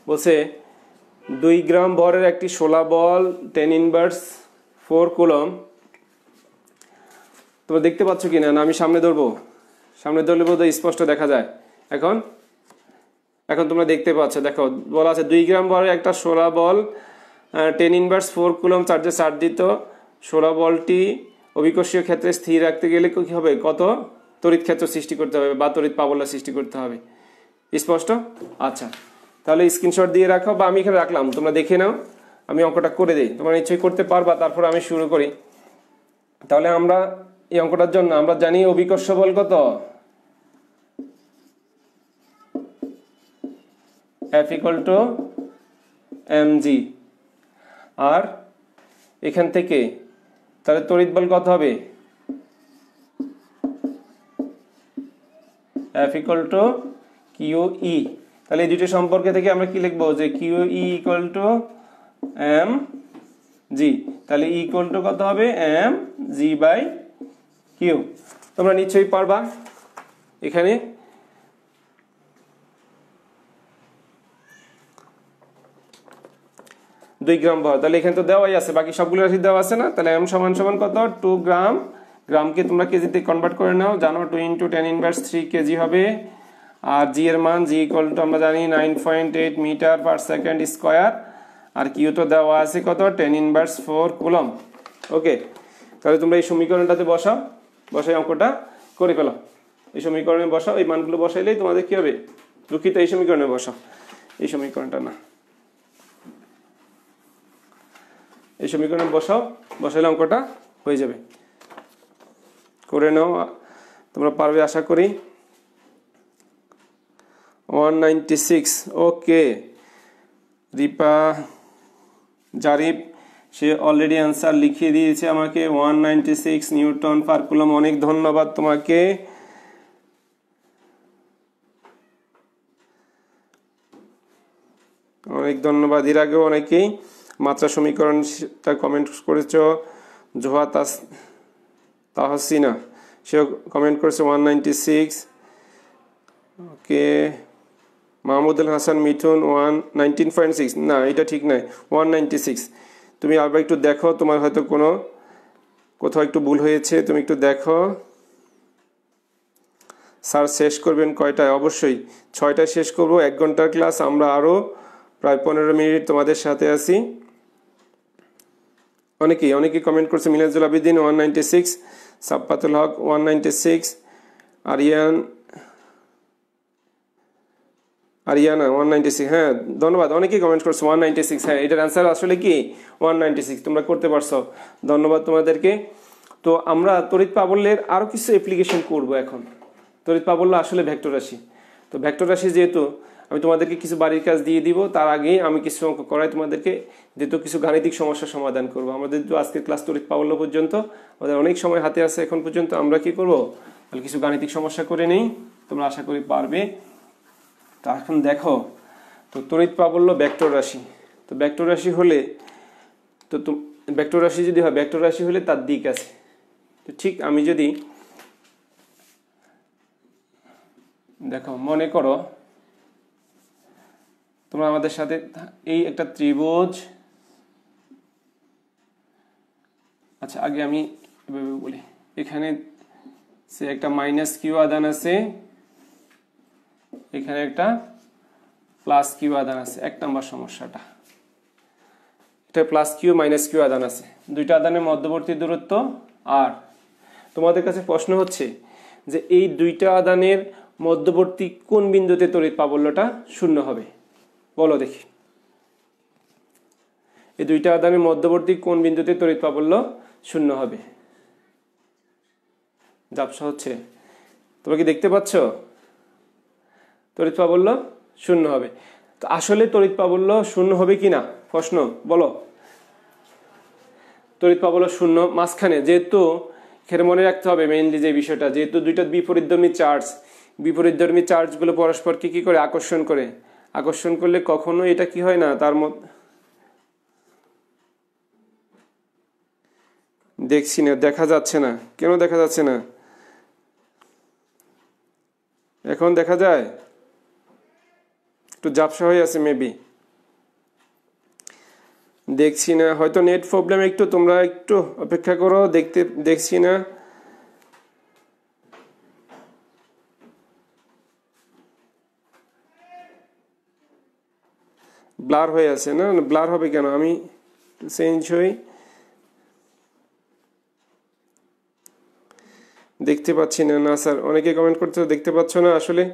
বলছে 2 গ্রাম ভরের একটি 16 বল 10 ইনভার্স 4 কুলম্ব। তোমরা দেখতে পাচ্ছ কিনা, না আমি সামনে ধরবো, সামনে ধরলে বোধহয় স্পষ্ট দেখা যায়। এখন তোমরা দেখতে পাচ্ছ, দেখো বলা আছে 2 গ্রাম ভরের একটা 16 বল 10 ইনভার্স 4 কুলম্ব চার্জে চার্জিত। 16 বলটি অভিকর্ষীয় ক্ষেত্রে স্থির রাখতে গেলে কি হবে, কত তড়িৎ ক্ষেত্র সৃষ্টি করতে হবে বা তড়িৎ প্রাবল্য সৃষ্টি করতে হবে, স্পষ্ট? আচ্ছা, তাহলে স্ক্রিনশট দিয়ে রাখো, বা আমি এখানে রাখলাম, তোমরা দেখে নাও, আমি অঙ্কটা করে দিই, তোমরা নিশ্চয়ই করতে পারবা। তারপর আমি শুরু করি। তাহলে আমরা এই অঙ্কটার জন্য আমরা জানি অভিকর্ষ বল কত, F equal to mg। আর এখান থেকে তাহলে তড়িৎ বল কত হবে, F equal to QE। তাহলে এই দুটো সম্পর্কে থেকে আমরা কি লিখবো, যে QE equal to mg। তাহলে E equal to কত হবে, mg/q। তোমরা নিশ্চয়ই পারবা। এখানে দুই গ্রাম ভর, তাহলে এখানে তো দেওয়াই আছে, বাকি সবগুলো রাশি দেওয়া আছে না। তাহলে m সমান সমান কত, 2 গ্রাম। গ্রামকে তোমরা কেজিতে কনভার্ট করে নাও, জানো 2 × 10⁻³ কেজি হবে। আর জি এর মান, জি ইকুয়াল টু আমরা জানি 9.8 মিটার/সেকেন্ড স্কয়ার। আর কিউ তো দেওয়া আছে কত, 10⁻⁴ কুলম্ব। ওকে, তাহলে তোমরা এই সমীকরণটাতে বসাও, বসাই অঙ্কটা করে ফেলো। এই সমীকরণে বসাও, এই মানগুলো বসাইলেই তোমাদের কি হবে, দুঃখিত এই সমীকরণে বসাও, এই সমীকরণটা না, এই সমীকরণে বসাও, বসাইলে অঙ্কটা হয়ে যাবে। করে নাও, তোমরা পারবে আশা করি। 196। ওকে, রিপা জারিফ সে অলরেডি অ্যান্সার লিখিয়ে দিয়েছে আমাকে, 196 নিউটন পার কুলম। অনেক ধন্যবাদ তোমাকে। অনেক ধন্যবাদ। এর আগেও অনেকেই মাত্রা সমীকরণটা কমেন্ট করেছো। জোহা তাহসিনা সেও কমেন্ট করেছে 196। ওকে, মাহমুদুল হাসান মিঠুন 19.6। না, এটা ঠিক নয়, 196। তুমি আবার একটু দেখো, তোমার হয়তো কোনো কোথাও একটু ভুল হয়েছে, তুমি একটু দেখো। স্যার শেষ করবেন কয়টায়? অবশ্যই 6টায় শেষ করব, 1 ঘন্টার ক্লাস। আমরা আরও প্রায় 15 মিনিট তোমাদের সাথে আছি। অনেকেই কমেন্ট করছে। মিনাজুল আবিদিন 196, সাব্বাতুল হক 196, আরিয়ানা 196। হ্যাঁ, ধন্যবাদ, অনেকেই কমেন্ট করছো 196। হ্যাঁ, এটার অ্যান্সার আসলে কি 196, তোমরা করতে পারছো, ধন্যবাদ তোমাদেরকে। তো আমরা তড়িৎ প্রাবল্যের আরও কিছু অ্যাপ্লিকেশন করব এখন। তড়িৎ প্রাবল্য আসলে ভেক্টর রাশি। তো ভেক্টর রাশি যেহেতু আমি তোমাদেরকে কিছু বাড়ির কাজ দিয়ে দিব, তার আগে আমি কিছু অঙ্ক করাই তোমাদেরকে, যেহেতু কিছু গাণিতিক সমস্যার সমাধান করব। আমাদের তো আজকের ক্লাস তড়িৎ প্রাবল্য পর্যন্ত, আমাদের অনেক সময় হাতে আছে এখন পর্যন্ত। আমরা কি করব, তাহলে কিছু গাণিতিক সমস্যা করে নেই, তোমরা আশা করি পারবে। তো এখন দেখো, তো তড়িৎ প্রাবল্য ভেক্টর রাশি। তো ভেক্টর রাশি হলে তো ভেক্টর রাশি যদি হয়, ভেক্টর রাশি হলে তার দিক আছে। তো ঠিক আমি যদি দেখো, মনে করো তোমরা আমাদের সাথে এই একটা ত্রিভুজ, আচ্ছা আগে আমি এভাবে বলি, এখানে সে একটা -q আধান আছে, এখানে একটা +q আধান আছে। 1 নম্বর সমস্যাটা, এটা +q -q আধান আছে, দুইটা আধানের মধ্যবর্তী দূরত্ব r। তোমাদের কাছে প্রশ্ন হচ্ছে যে এই দুইটা আধানের মধ্যবর্তী কোন বিন্দুতে তড়িৎ প্রাবল্যটা 0 হবে, বলো দেখি। এই দুইটা আধানের মধ্যবর্তী কোন বিন্দুতে তড়িৎ প্রাবল্য 0 হবে? ঝাপসা হচ্ছে, তোমরা কি দেখতে পাচ্ছ? তড়িৎ প্রাবল্য 0 হবে। তো আসলে তড়িৎ প্রাবল্য 0 হবে কিনা প্রশ্ন, বলো। তড়িৎ প্রাবল্য 0 মাঝখানে, যেহেতু এখানে মনে রাখতে হবে মেইনলি যে বিষয়টা, যেহেতু দুইটা বিপরীতধর্মী চার্জ, বিপরীতধর্মী চার্জগুলো পরস্পরকে কি করে, আকর্ষণ করে। আকর্ষণ করলে কখনো এটা কি হয় না, তার মধ্যে দেখছি না, দেখা যাচ্ছে না কেন, দেখা যাচ্ছে না, এখন দেখা যায়, একটু ঝাপসা হয়ে আছে মেবি, দেখছি না, হয়তো নেট প্রবলেম। একটু তোমরা একটু অপেক্ষা করো, দেখছি না। ব্লার হয়ে আছে না, ব্লার হবে কেন, আমি চেঞ্জ হই, দেখতে পাচ্ছি না। না স্যার, অনেকে কমেন্ট করতে, দেখতে পাচ্ছ না আসলে।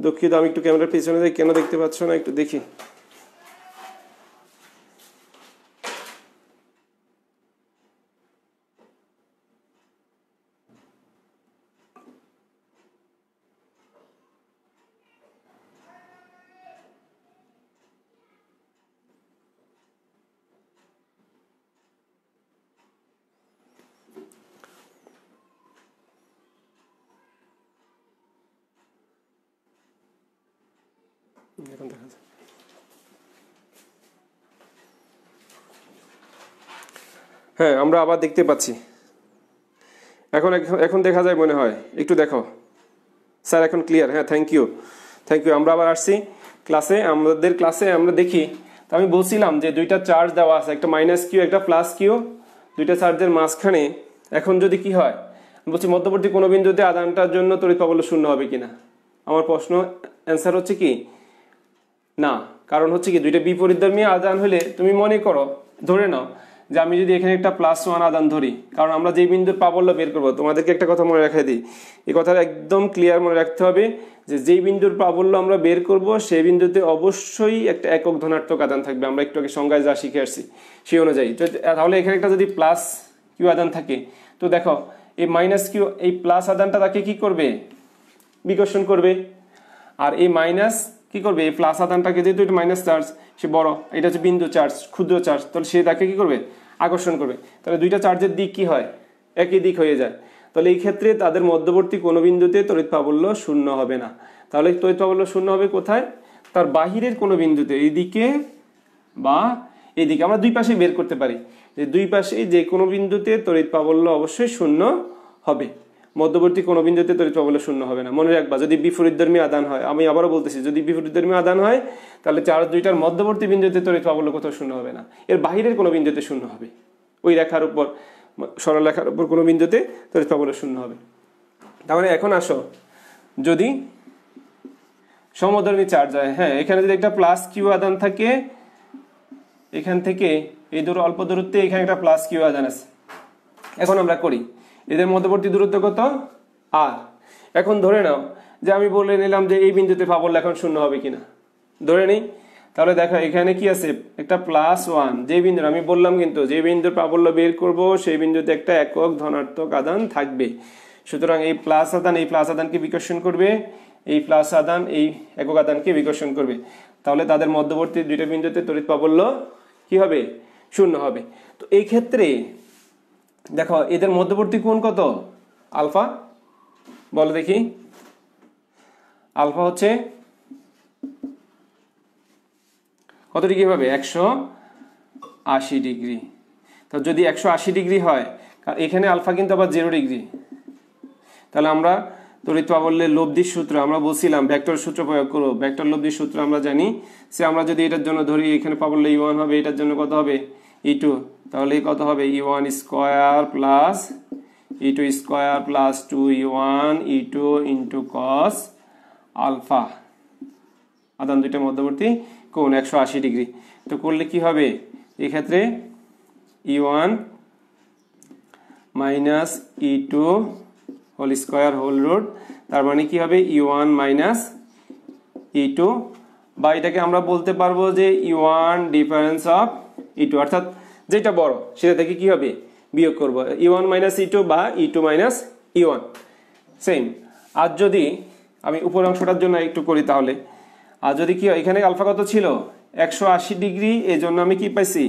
দুঃখিত, আমি একটু ক্যামেরার পিছনে যাই, কেন দেখতে পাচ্ছ না একটু দেখি। এখন দেখা যায়। হ্যাঁ, আমরা আবার দেখতে পাচ্ছি। এখন এখন দেখা যায় মনে হয়, একটু দেখো স্যার, এখন ক্লিয়ার। হ্যাঁ, থ্যাংক ইউ। আমরা আবার আসছি ক্লাসে। আমাদের ক্লাসে আমরা দেখি, তো আমি বলছিলাম যে দুইটা চার্জ দেওয়া আছে, একটা মাইনাস কিউ একটা প্লাস কিউ, দুইটা চার্জের মাঝখানে এখন যদি কি হয়, বলছি মধ্যবর্তী কোনো বিন্দুতে আধানটার জন্য তড়িৎ প্রাবল্য শূন্য হবে কিনা। আমার প্রশ্ন অ্যান্সার হচ্ছে কি না। কারণ হচ্ছে কি, দুইটা বিপরীতধর্মী আধান হলে তুমি মনে করো, ধরে নাও যে আমি যদি এখানে একটা +1 আধান ধরি, কারণ আমরা যে বিন্দুর প্রাবল্য বের করবো, তোমাদেরকে একটা কথা মনে রাখাই দিই, এই কথাটা একদম ক্লিয়ার মনে রাখতে হবে যে যেই বিন্দুর প্রাবল্য আমরা বের করব সেই বিন্দুতে অবশ্যই একটা একক ধনাত্মক আধান থাকবে। আমরা একটু আগে সংজ্ঞায় যা শিখে আসছি সেই অনুযায়ী। তাহলে এখানে একটা যদি প্লাস কিউ আধান থাকে, তো দেখো এই মাইনাস কিউ, এই প্লাস আধানটা তাকে কি করবে, বিকর্ষণ করবে। আর এই মাইনাস কি করবে, এই প্লাস আধানটাকে, যেহেতু এটা মাইনাস চার্জ, সে বড়, এটা হচ্ছে বিন্দু চার্জ, ক্ষুদ্র চার্জ, তাহলে সে তাকে কি করবে, আকর্ষণ করবে। তাহলে দুইটা চার্জের দিক কি হয়, একই দিক হয়ে যায়। তাহলে এই ক্ষেত্রে তাদের মধ্যবর্তী কোনো বিন্দুতে তড়িৎ প্রাবল্য শূন্য হবে না। তাহলে তড়িৎ প্রাবল্য শূন্য হবে কোথায়, তার বাহিরের কোনো বিন্দুতে, এইদিকে বা এইদিকে। আমরা দুই পাশেই বের করতে পারি যে দুই পাশেই যে কোনো বিন্দুতে তড়িৎ প্রাবল্য অবশ্যই শূন্য হবে, মধ্যবর্তী কোনো বিন্দুতে তড়িৎ প্রাবল্য শূন্য হবে না। মনে রাখবা, যদি বিপরীতধর্মী আধান হয়, আমি আবারও বলতেছি, যদি বিপরীতধর্মী আধান হয় তাহলে চার্জ দুইটার মধ্যবর্তী বিন্দুতে তড়িৎ প্রাবল্য কোথাও শূন্য হবে না, এর বাহিরের কোনো বিন্দুতে শূন্য হবে। ওই রেখার উপর, সরলরেখার উপর কোনো বিন্দুতে তড়িৎ প্রাবল্য শূন্য হবে। তাহলে এখন আসো, যদি সমধর্মী চার্জ হয়, হ্যাঁ, এখানে যদি একটা প্লাস কিউ আধান থাকে, এখান থেকে এই অল্প দূরত্বে এখানে একটা প্লাস কিউ আধান আছে। এখন আমরা করি, এদের মধ্যবর্তী দূরত্ব কত, আর। এখন ধরে নাও যে আমি বলে নিলাম যে এই বিন্দুতে প্রাবল্য এখন শূন্য হবে কিনা, ধরে নিই। তাহলে দেখো এখানে কি আছে, একটা +1, যে বিন্দুর আমি বললাম কিন্তু, যে বিন্দুর প্রাবল্য বের করব সেই বিন্দুতে একটা একক ধনাত্মক আধান থাকবে। সুতরাং এই প্লাস আধান এই প্লাস আধানকে বিকর্ষণ করবে, এই প্লাস আধান এই একক আধানকে বিকর্ষণ করবে। তাহলে তাদের মধ্যবর্তী দুইটা বিন্দুতে তড়িৎ প্রাবল্য কি হবে, শূন্য হবে। তো এই ক্ষেত্রে দেখো এদের মধ্যবর্তী কোণ কত, আলফা, বলো দেখি। আলফা হচ্ছে কত ডিগ্রি হবে, 180 ডিগ্রি। তো যদি 180 ডিগ্রি হয়, এখানে আলফা কিন্তু আবার 0 ডিগ্রি, তাহলে আমরা তড়িৎ প্রাবল্যের লব্ধির সূত্র আমরা বলছিলাম, ভেক্টর সূত্র প্রয়োগ করব। ভেক্টর লব্ধির সূত্র আমরা জানি, সে আমরা যদি এটার জন্য ধরি, এখানে প্রাবল্য E1 হবে, এটার জন্য কত হবে, E2, তাহলে কত হবে, E1 square plus E2 square plus 2E1 E2 into cos alpha. আধান দুইটার মধ্যবর্তী কোণ 180 ডিগ্রি। তো করলে কি হবে, এক্ষেত্রে E1 minus E2 whole square whole root, তার মানে কি হবে, E1 মাইনাস E2, বা এটাকে আমরা বলতে পারবো যে E1 ডিফারেন্স অফ E2, অর্থাৎ যেটা বড় সেটা থেকে কি হবে, বিয়োগ করব, E1 মাইনাস E2 বা E2 মাইনাস E1 সেম। আর যদি আমি উপর অংশটার জন্য একটু করি, তাহলে আর যদি কি হয়, এখানে আলফা কত ছিল, 180 ডিগ্রি, এই জন্য আমি কি পাইছি,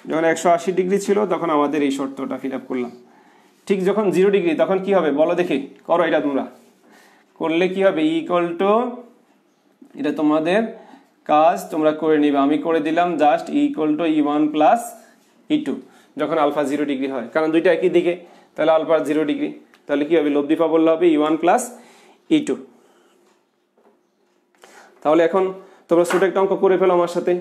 যখন 180 ডিগ্রি ছিল তখন আমাদের এই শর্তটা ফিল আপ করলাম। ঠিক যখন 0 ডিগ্রি তখন কি হবে, বলো দেখি, করো এটা তোমরা, করলে কি হবে, ইকুয়াল টু, এটা তোমাদের কাজ তোমরা করে নিবে, আমি করে দিলাম just, equal to E1 plus E2 যখন আলফা 0 ডিগ্রি হয়, কারণ দুইটা একই দিকে, তাহলে আলফা 0 ডিগ্রি, তাহলে কি হবে, লব্ধি প্রাবল্য হবে E1 প্লাস E2। তাহলে এখন তোমরা ছোট একটা অঙ্ক করে ফেলো আমার সাথে।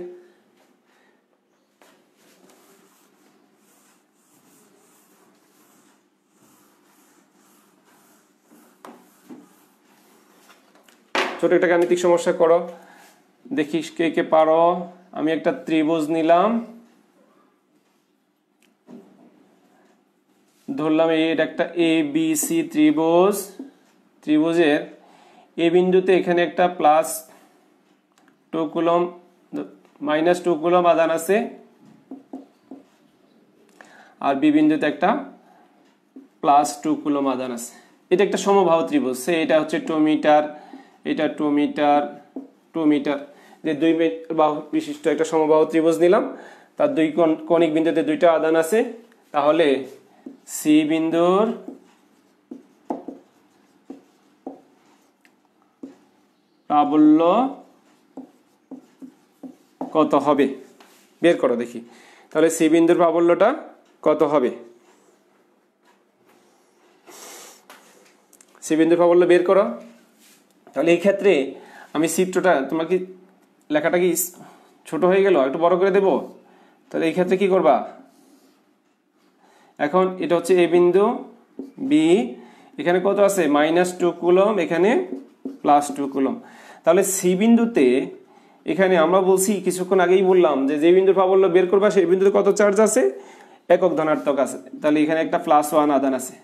ছোট একটা গাণিতিক সমস্যা করো, দেখি কে কে পারো। আমি একটা ত্রিভুজ নিলাম, ধরলাম এটা একটা ABC ত্রিভুজ, ত্রিভুজের এ বিন্দুতে এখানে একটা প্লাস 2 কুলম মাইনাস 2 কুলম আধান আছে, আর বি বিন্দুতে একটা প্লাস 2 কুলম আধান আছে। এটা একটা সমবাহু ত্রিভুজ, এটা হচ্ছে 2 মিটার, এটা 2 মিটার 2 মিটার, যে 2 মিটার বাহু বিশিষ্ট একটা সমবাহু ত্রিভুজ নিলাম, তার দুই কৌণিক বিন্দুতে দুইটা আধান আছে। তাহলে সি বিন্দুর প্রাবল্য কত হবে বের করো দেখি। তাহলে সি বিন্দুর প্রাবল্যটা কত হবে? সি বিন্দুর প্রাবল্য বের করো। তাহলে এই ক্ষেত্রে আমি চিত্রটা, তোমার কি লেখাটা কি ছোট হয়ে গেল, একটু বড় করে দেব? তাহলে এই ক্ষেত্রে কি করবা, এখন এটা হচ্ছে এ বিন্দু, বি, এখানে কত আছে -2 কুলম, এখানে +2 কুলম। তাহলে সি বিন্দুতে এখানে আমরা বলছি, কিছুক্ষণ আগেই বললাম যে বিন্দুর প্রাবল্য বের করবা সেই বিন্দুতে কত চার্জ আছে, একক ধনাত্মক আছে। তাহলে এখানে একটা +1 আধান আছে।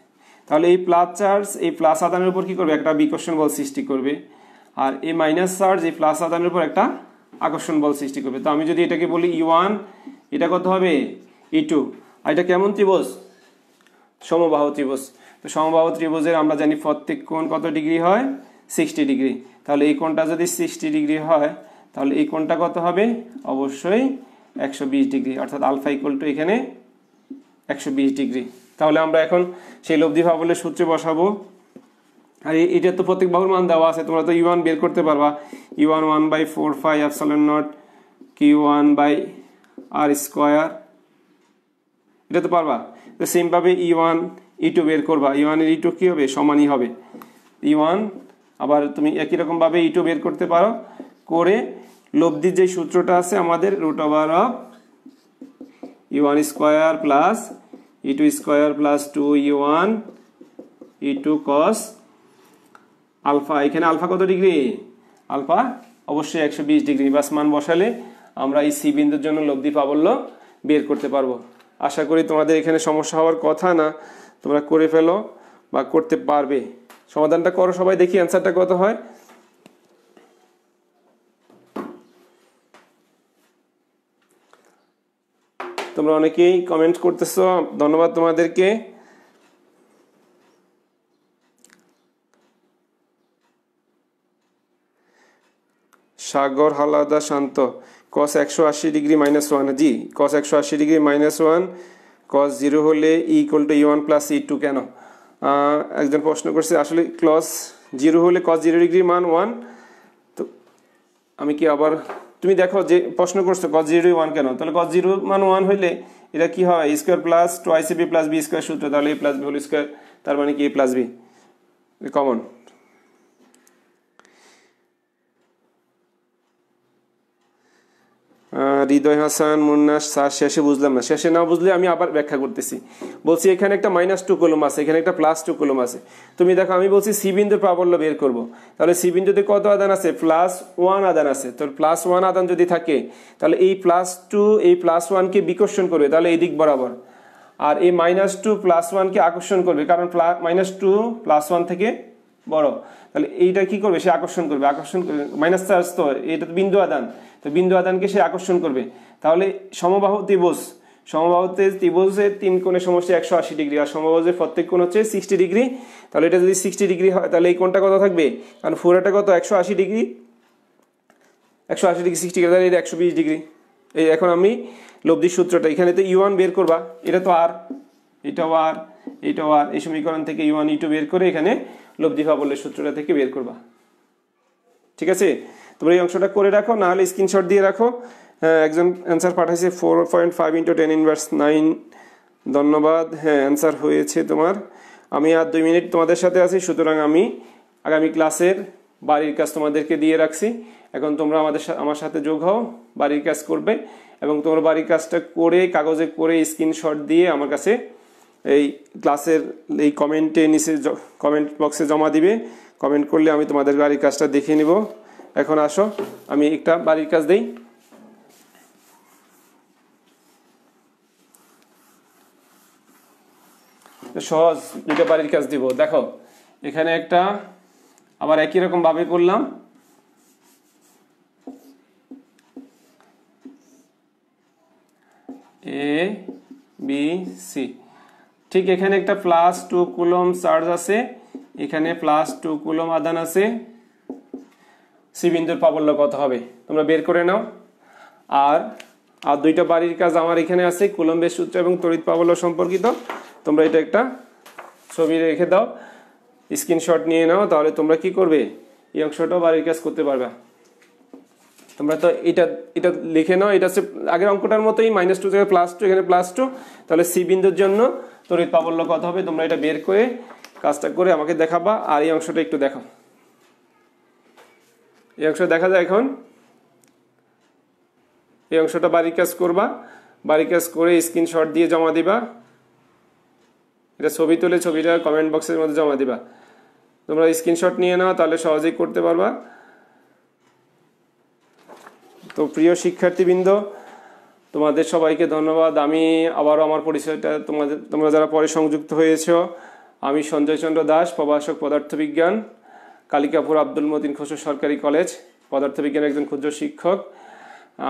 তাহলে এই প্লাস চার্জ এই প্লাস আধানের উপর কি করবে, একটা বিকর্ষণ বল সৃষ্টি করবে, আর এই মাইনাস চার্জ এই প্লাস আধানের উপর একটা আকর্ষণ বল সৃষ্টি করবে। তো আমি যদি এটাকে বলি E1, এটা কত হবে E2। আর এটা কেমন ত্রিভুজ, সমবাহু ত্রিভুজ। তো সমবাহু ত্রিভুজের আমরা জানি প্রত্যেক কোণ কত ডিগ্রি হয়, 60 ডিগ্রি। তাহলে এই কোণটা যদি 60 ডিগ্রি হয়, তাহলে এই কোণটা কত হবে, অবশ্যই 120 ডিগ্রি, অর্থাৎ আলফা ইকুয়াল টু এখানে 120 ডিগ্রি। তাহলে আমরা এখন সেই লব্ধি প্রাবল্যের সূত্রে বসাবো। আর এটা তো প্রত্যেক বাহুর মান দেওয়া আছে, তোমরা তো E1 বের করতে পারবা। E1 1/4πε0 Q1/r², এটা তো পারবা। তো সেম ভাবে E1 E2 বের করবা, E1 এর E2 কি হবে, সমানই হবে E1। আবার তুমি একই রকম ভাবে E2 বের করতে পারো, করে লব্ধির যে সূত্রটা আছে আমাদের √of E1² plus E2² plus 2E1 E2 cos alpha. এখানে আলফা কত ডিগ্রি, আলফা অবশ্যই 120 ডিগ্রি। বাস মান বসালে আমরা এই সি বিন্দুর জন্য লব্ধি প্রাবল্য বের করতে পারবো। আশা করি তোমাদের এখানে সমস্যা হওয়ার কথা না, তোমরা করে ফেলো বা করতে পারবে। সমাধানটা করো সবাই, দেখি অ্যান্সারটা কত হয়। তোমরা অনেকেই কমেন্ট করতেছো, ধন্যবাদ তোমাদেরকে। সাগর হালাদা শান্ত, cos 180 ডিগ্রি -1, জি cos 180 ডিগ্রি -1, cos 0 হলে E = E1 + E2 কেন? একজন প্রশ্ন করছে, আসলে cos 0 হলে cos 0 ডিগ্রির মান 1। তো আমি কি আবার, তুমি দেখো যে প্রশ্ন করছো cos 0 1 কেন, তাহলে cos 0 মান 1 হইলে এটা কি হয়, a² + 2ab + b² সূত্র, তাহলে a + b হোল স্কয়ার, তার মানে কি a + b কমন। হৃদয় হাসান, মুন্না স্যার শেষে বুঝলাম না, শেষে না বুঝলে আমি আবার ব্যাখ্যা করতেছি। বলছি এখানে একটা -2 কুলম আছে, এখানে একটা +2 কুলম আছে। তুমি দেখো আমি বলছি সি বিন্দুর প্রাবল্য বের করব, তাহলে সি বিন্দুতে কত আধান আছে, +1 আধান আছে। তো +1 আধান যদি থাকে, তাহলে এই +2 এই +1 কে বিকর্ষণ করবে, তাহলে এই দিক বরাবর, আর এই -2 +1 কে আকর্ষণ করবে, কারণ -2 +1 থেকে বড়। তাহলে এইটা কি করবে, সে আকর্ষণ করবে, আকর্ষণ করবে মাইনাস চার্জ, তো এটা তো বিন্দু আধান, তো বিন্দু আধানকে সে আকর্ষণ করবে। তাহলে সমবাহু ত্রিভুজ, সমবাহুতে ত্রিভুজের 3 কোণের সমষ্টি 180 ডিগ্রি, আর সমবাহুজের প্রত্যেক কোণ হচ্ছে 60 ডিগ্রি। তাহলে এটা যদি 60 ডিগ্রি হয়, তাহলে এই কোণটা কত থাকবে, কারণ ফোরাটা কত 180 ডিগ্রি, 180 ডিগ্রি 60 ডিগ্রি, তাহলে এটা 120 ডিগ্রি। এই এখন আমি লব্ধির সূত্রটা, এখানে তো E1 বের করবা, এটা তো আর, এটাও আর, এটাও আর, এই সমীকরণ থেকে E1 E2 বের করে এখানে লব্ধি প্রাবল্যের সূত্রটা থেকে বের করবা। ঠিক আছে, তোমরা এই অংশটা করে রাখো, না হলে স্ক্রিনশট দিয়ে রাখো। হ্যাঁ, একজন অ্যান্সার পাঠাইছে 4.5 × 10⁻9, ধন্যবাদ। হ্যাঁ, অ্যান্সার হয়েছে তোমার। আমি আর 2 মিনিট তোমাদের সাথে আছি, সুতরাং আমি আগামী ক্লাসের বাড়ির কাজ তোমাদেরকে দিয়ে রাখছি। এখন তোমরা আমার সাথে যোগ হও, বাড়ির কাজ করবে, এবং তোমরা বাড়ির কাজটা করে কাগজে করে স্ক্রিনশট দিয়ে আমার কাছে এই ক্লাসের এই কমেন্টে নিচে কমেন্ট বক্সে জমা দিবে। কমেন্ট করলে আমি তোমাদের বাড়ির কাজটা দেখে নিব। এখন আসো আমি একটা বাড়ির কাজ দেই। সহজ দুটো বাড়ির কাজ দিব। দেখো এখানে একটা আবার একই রকম ভাবে করলাম, এ বি সি। ঠিক এখানে একটা +2 কুলম চার্জ আছে, এখানে +2 কুলম আধান আছে। সি বিন্দুর প্রাবল্য কত হবে তোমরা বের করে নাও। আর দুইটা বাড়ির কাজ আমার এখানে আছে, কুলম্বের সূত্র এবং তড়িৎ প্রাবল্য সম্পর্কিত। তোমরা এটা একটা ছবি রেখে দাও, স্ক্রিনশট নিয়ে নাও, তাহলে তোমরা কি করবে, এই অংশটাও বাড়ির কাজ করতে পারবে। তোমরা তো এটা লিখে নাও, এটা হচ্ছে আগের অঙ্কটার মতোই -2 জায়গায় +2, এখানে +2, তাহলে সি বিন্দুর জন্য তড়িৎ প্রাবল্য কত হবে তোমরা এটা বের করে কাজটা করে আমাকে দেখাবা। আর এই অংশটা একটু দেখো, এই অংশটা দেখা যায় এখন। এই অংশটা বাড়ির কাজ করবা, বাড়ির কাজ করে স্ক্রিনশট দিয়ে জমা দিবা। এটা ছবি তুলে ছবিটা কমেন্ট বক্সের মধ্যে জমা দিবা। তোমরা স্ক্রিনশট নিয়ে নাও, তাহলে সহজেই করতে পারবা। তো প্রিয় শিক্ষার্থীবৃন্দ, তোমাদের সবাইকে ধন্যবাদ। আমি আবারও আমার পরিচয়টা তোমরা যারা পরে সংযুক্ত হয়েছ, আমি সঞ্জয় চন্দ্র দাস, প্রভাষক পদার্থবিজ্ঞান, কালিকাপুর আব্দুল মতিন খসরু সরকারি কলেজ, পদার্থবিজ্ঞানের একজন ক্ষুদ্র শিক্ষক।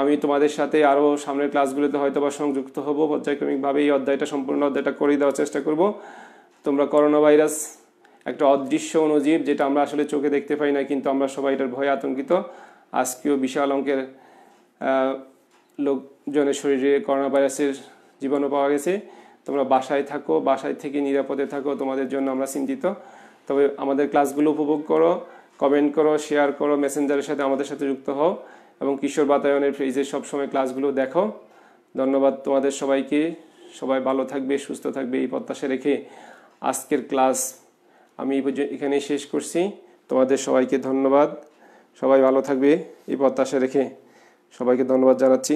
আমি তোমাদের সাথে আরও সামনের ক্লাসগুলোতে হয়তো বা সংযুক্ত হব। পর্যায়ক্রমিকভাবে এই সম্পূর্ণ অধ্যায়টা করে দেওয়ার চেষ্টা করব। তোমরা করোনা ভাইরাস একটা অদৃশ্য অণুজীব, যেটা আমরা আসলে চোখে দেখতে পাই না, কিন্তু আমরা সবাই এটার ভয়ে আতঙ্কিত। আজকেও বিশাল অঙ্কের লোকজনের শরীরে করোনা ভাইরাসের জীবাণু পাওয়া গেছে। তোমরা বাসায় থাকো, বাসায় থেকে নিরাপদে থাকো, তোমাদের জন্য আমরা চিন্তিত। তবে আমাদের ক্লাসগুলো উপভোগ করো, কমেন্ট করো, শেয়ার করো, মেসেঞ্জারের সাথে আমাদের সাথে যুক্ত হও এবং কিশোর বাতায়নের পেজে সবসময় ক্লাসগুলো দেখো। ধন্যবাদ তোমাদের সবাইকে। সবাই ভালো থাকবে, সুস্থ থাকবে এই প্রত্যাশা রেখে আজকের ক্লাস আমি এখানেই শেষ করছি। তোমাদের সবাইকে ধন্যবাদ। সবাই ভালো থাকবে এই প্রত্যাশা রেখে সবাইকে ধন্যবাদ জানাচ্ছি।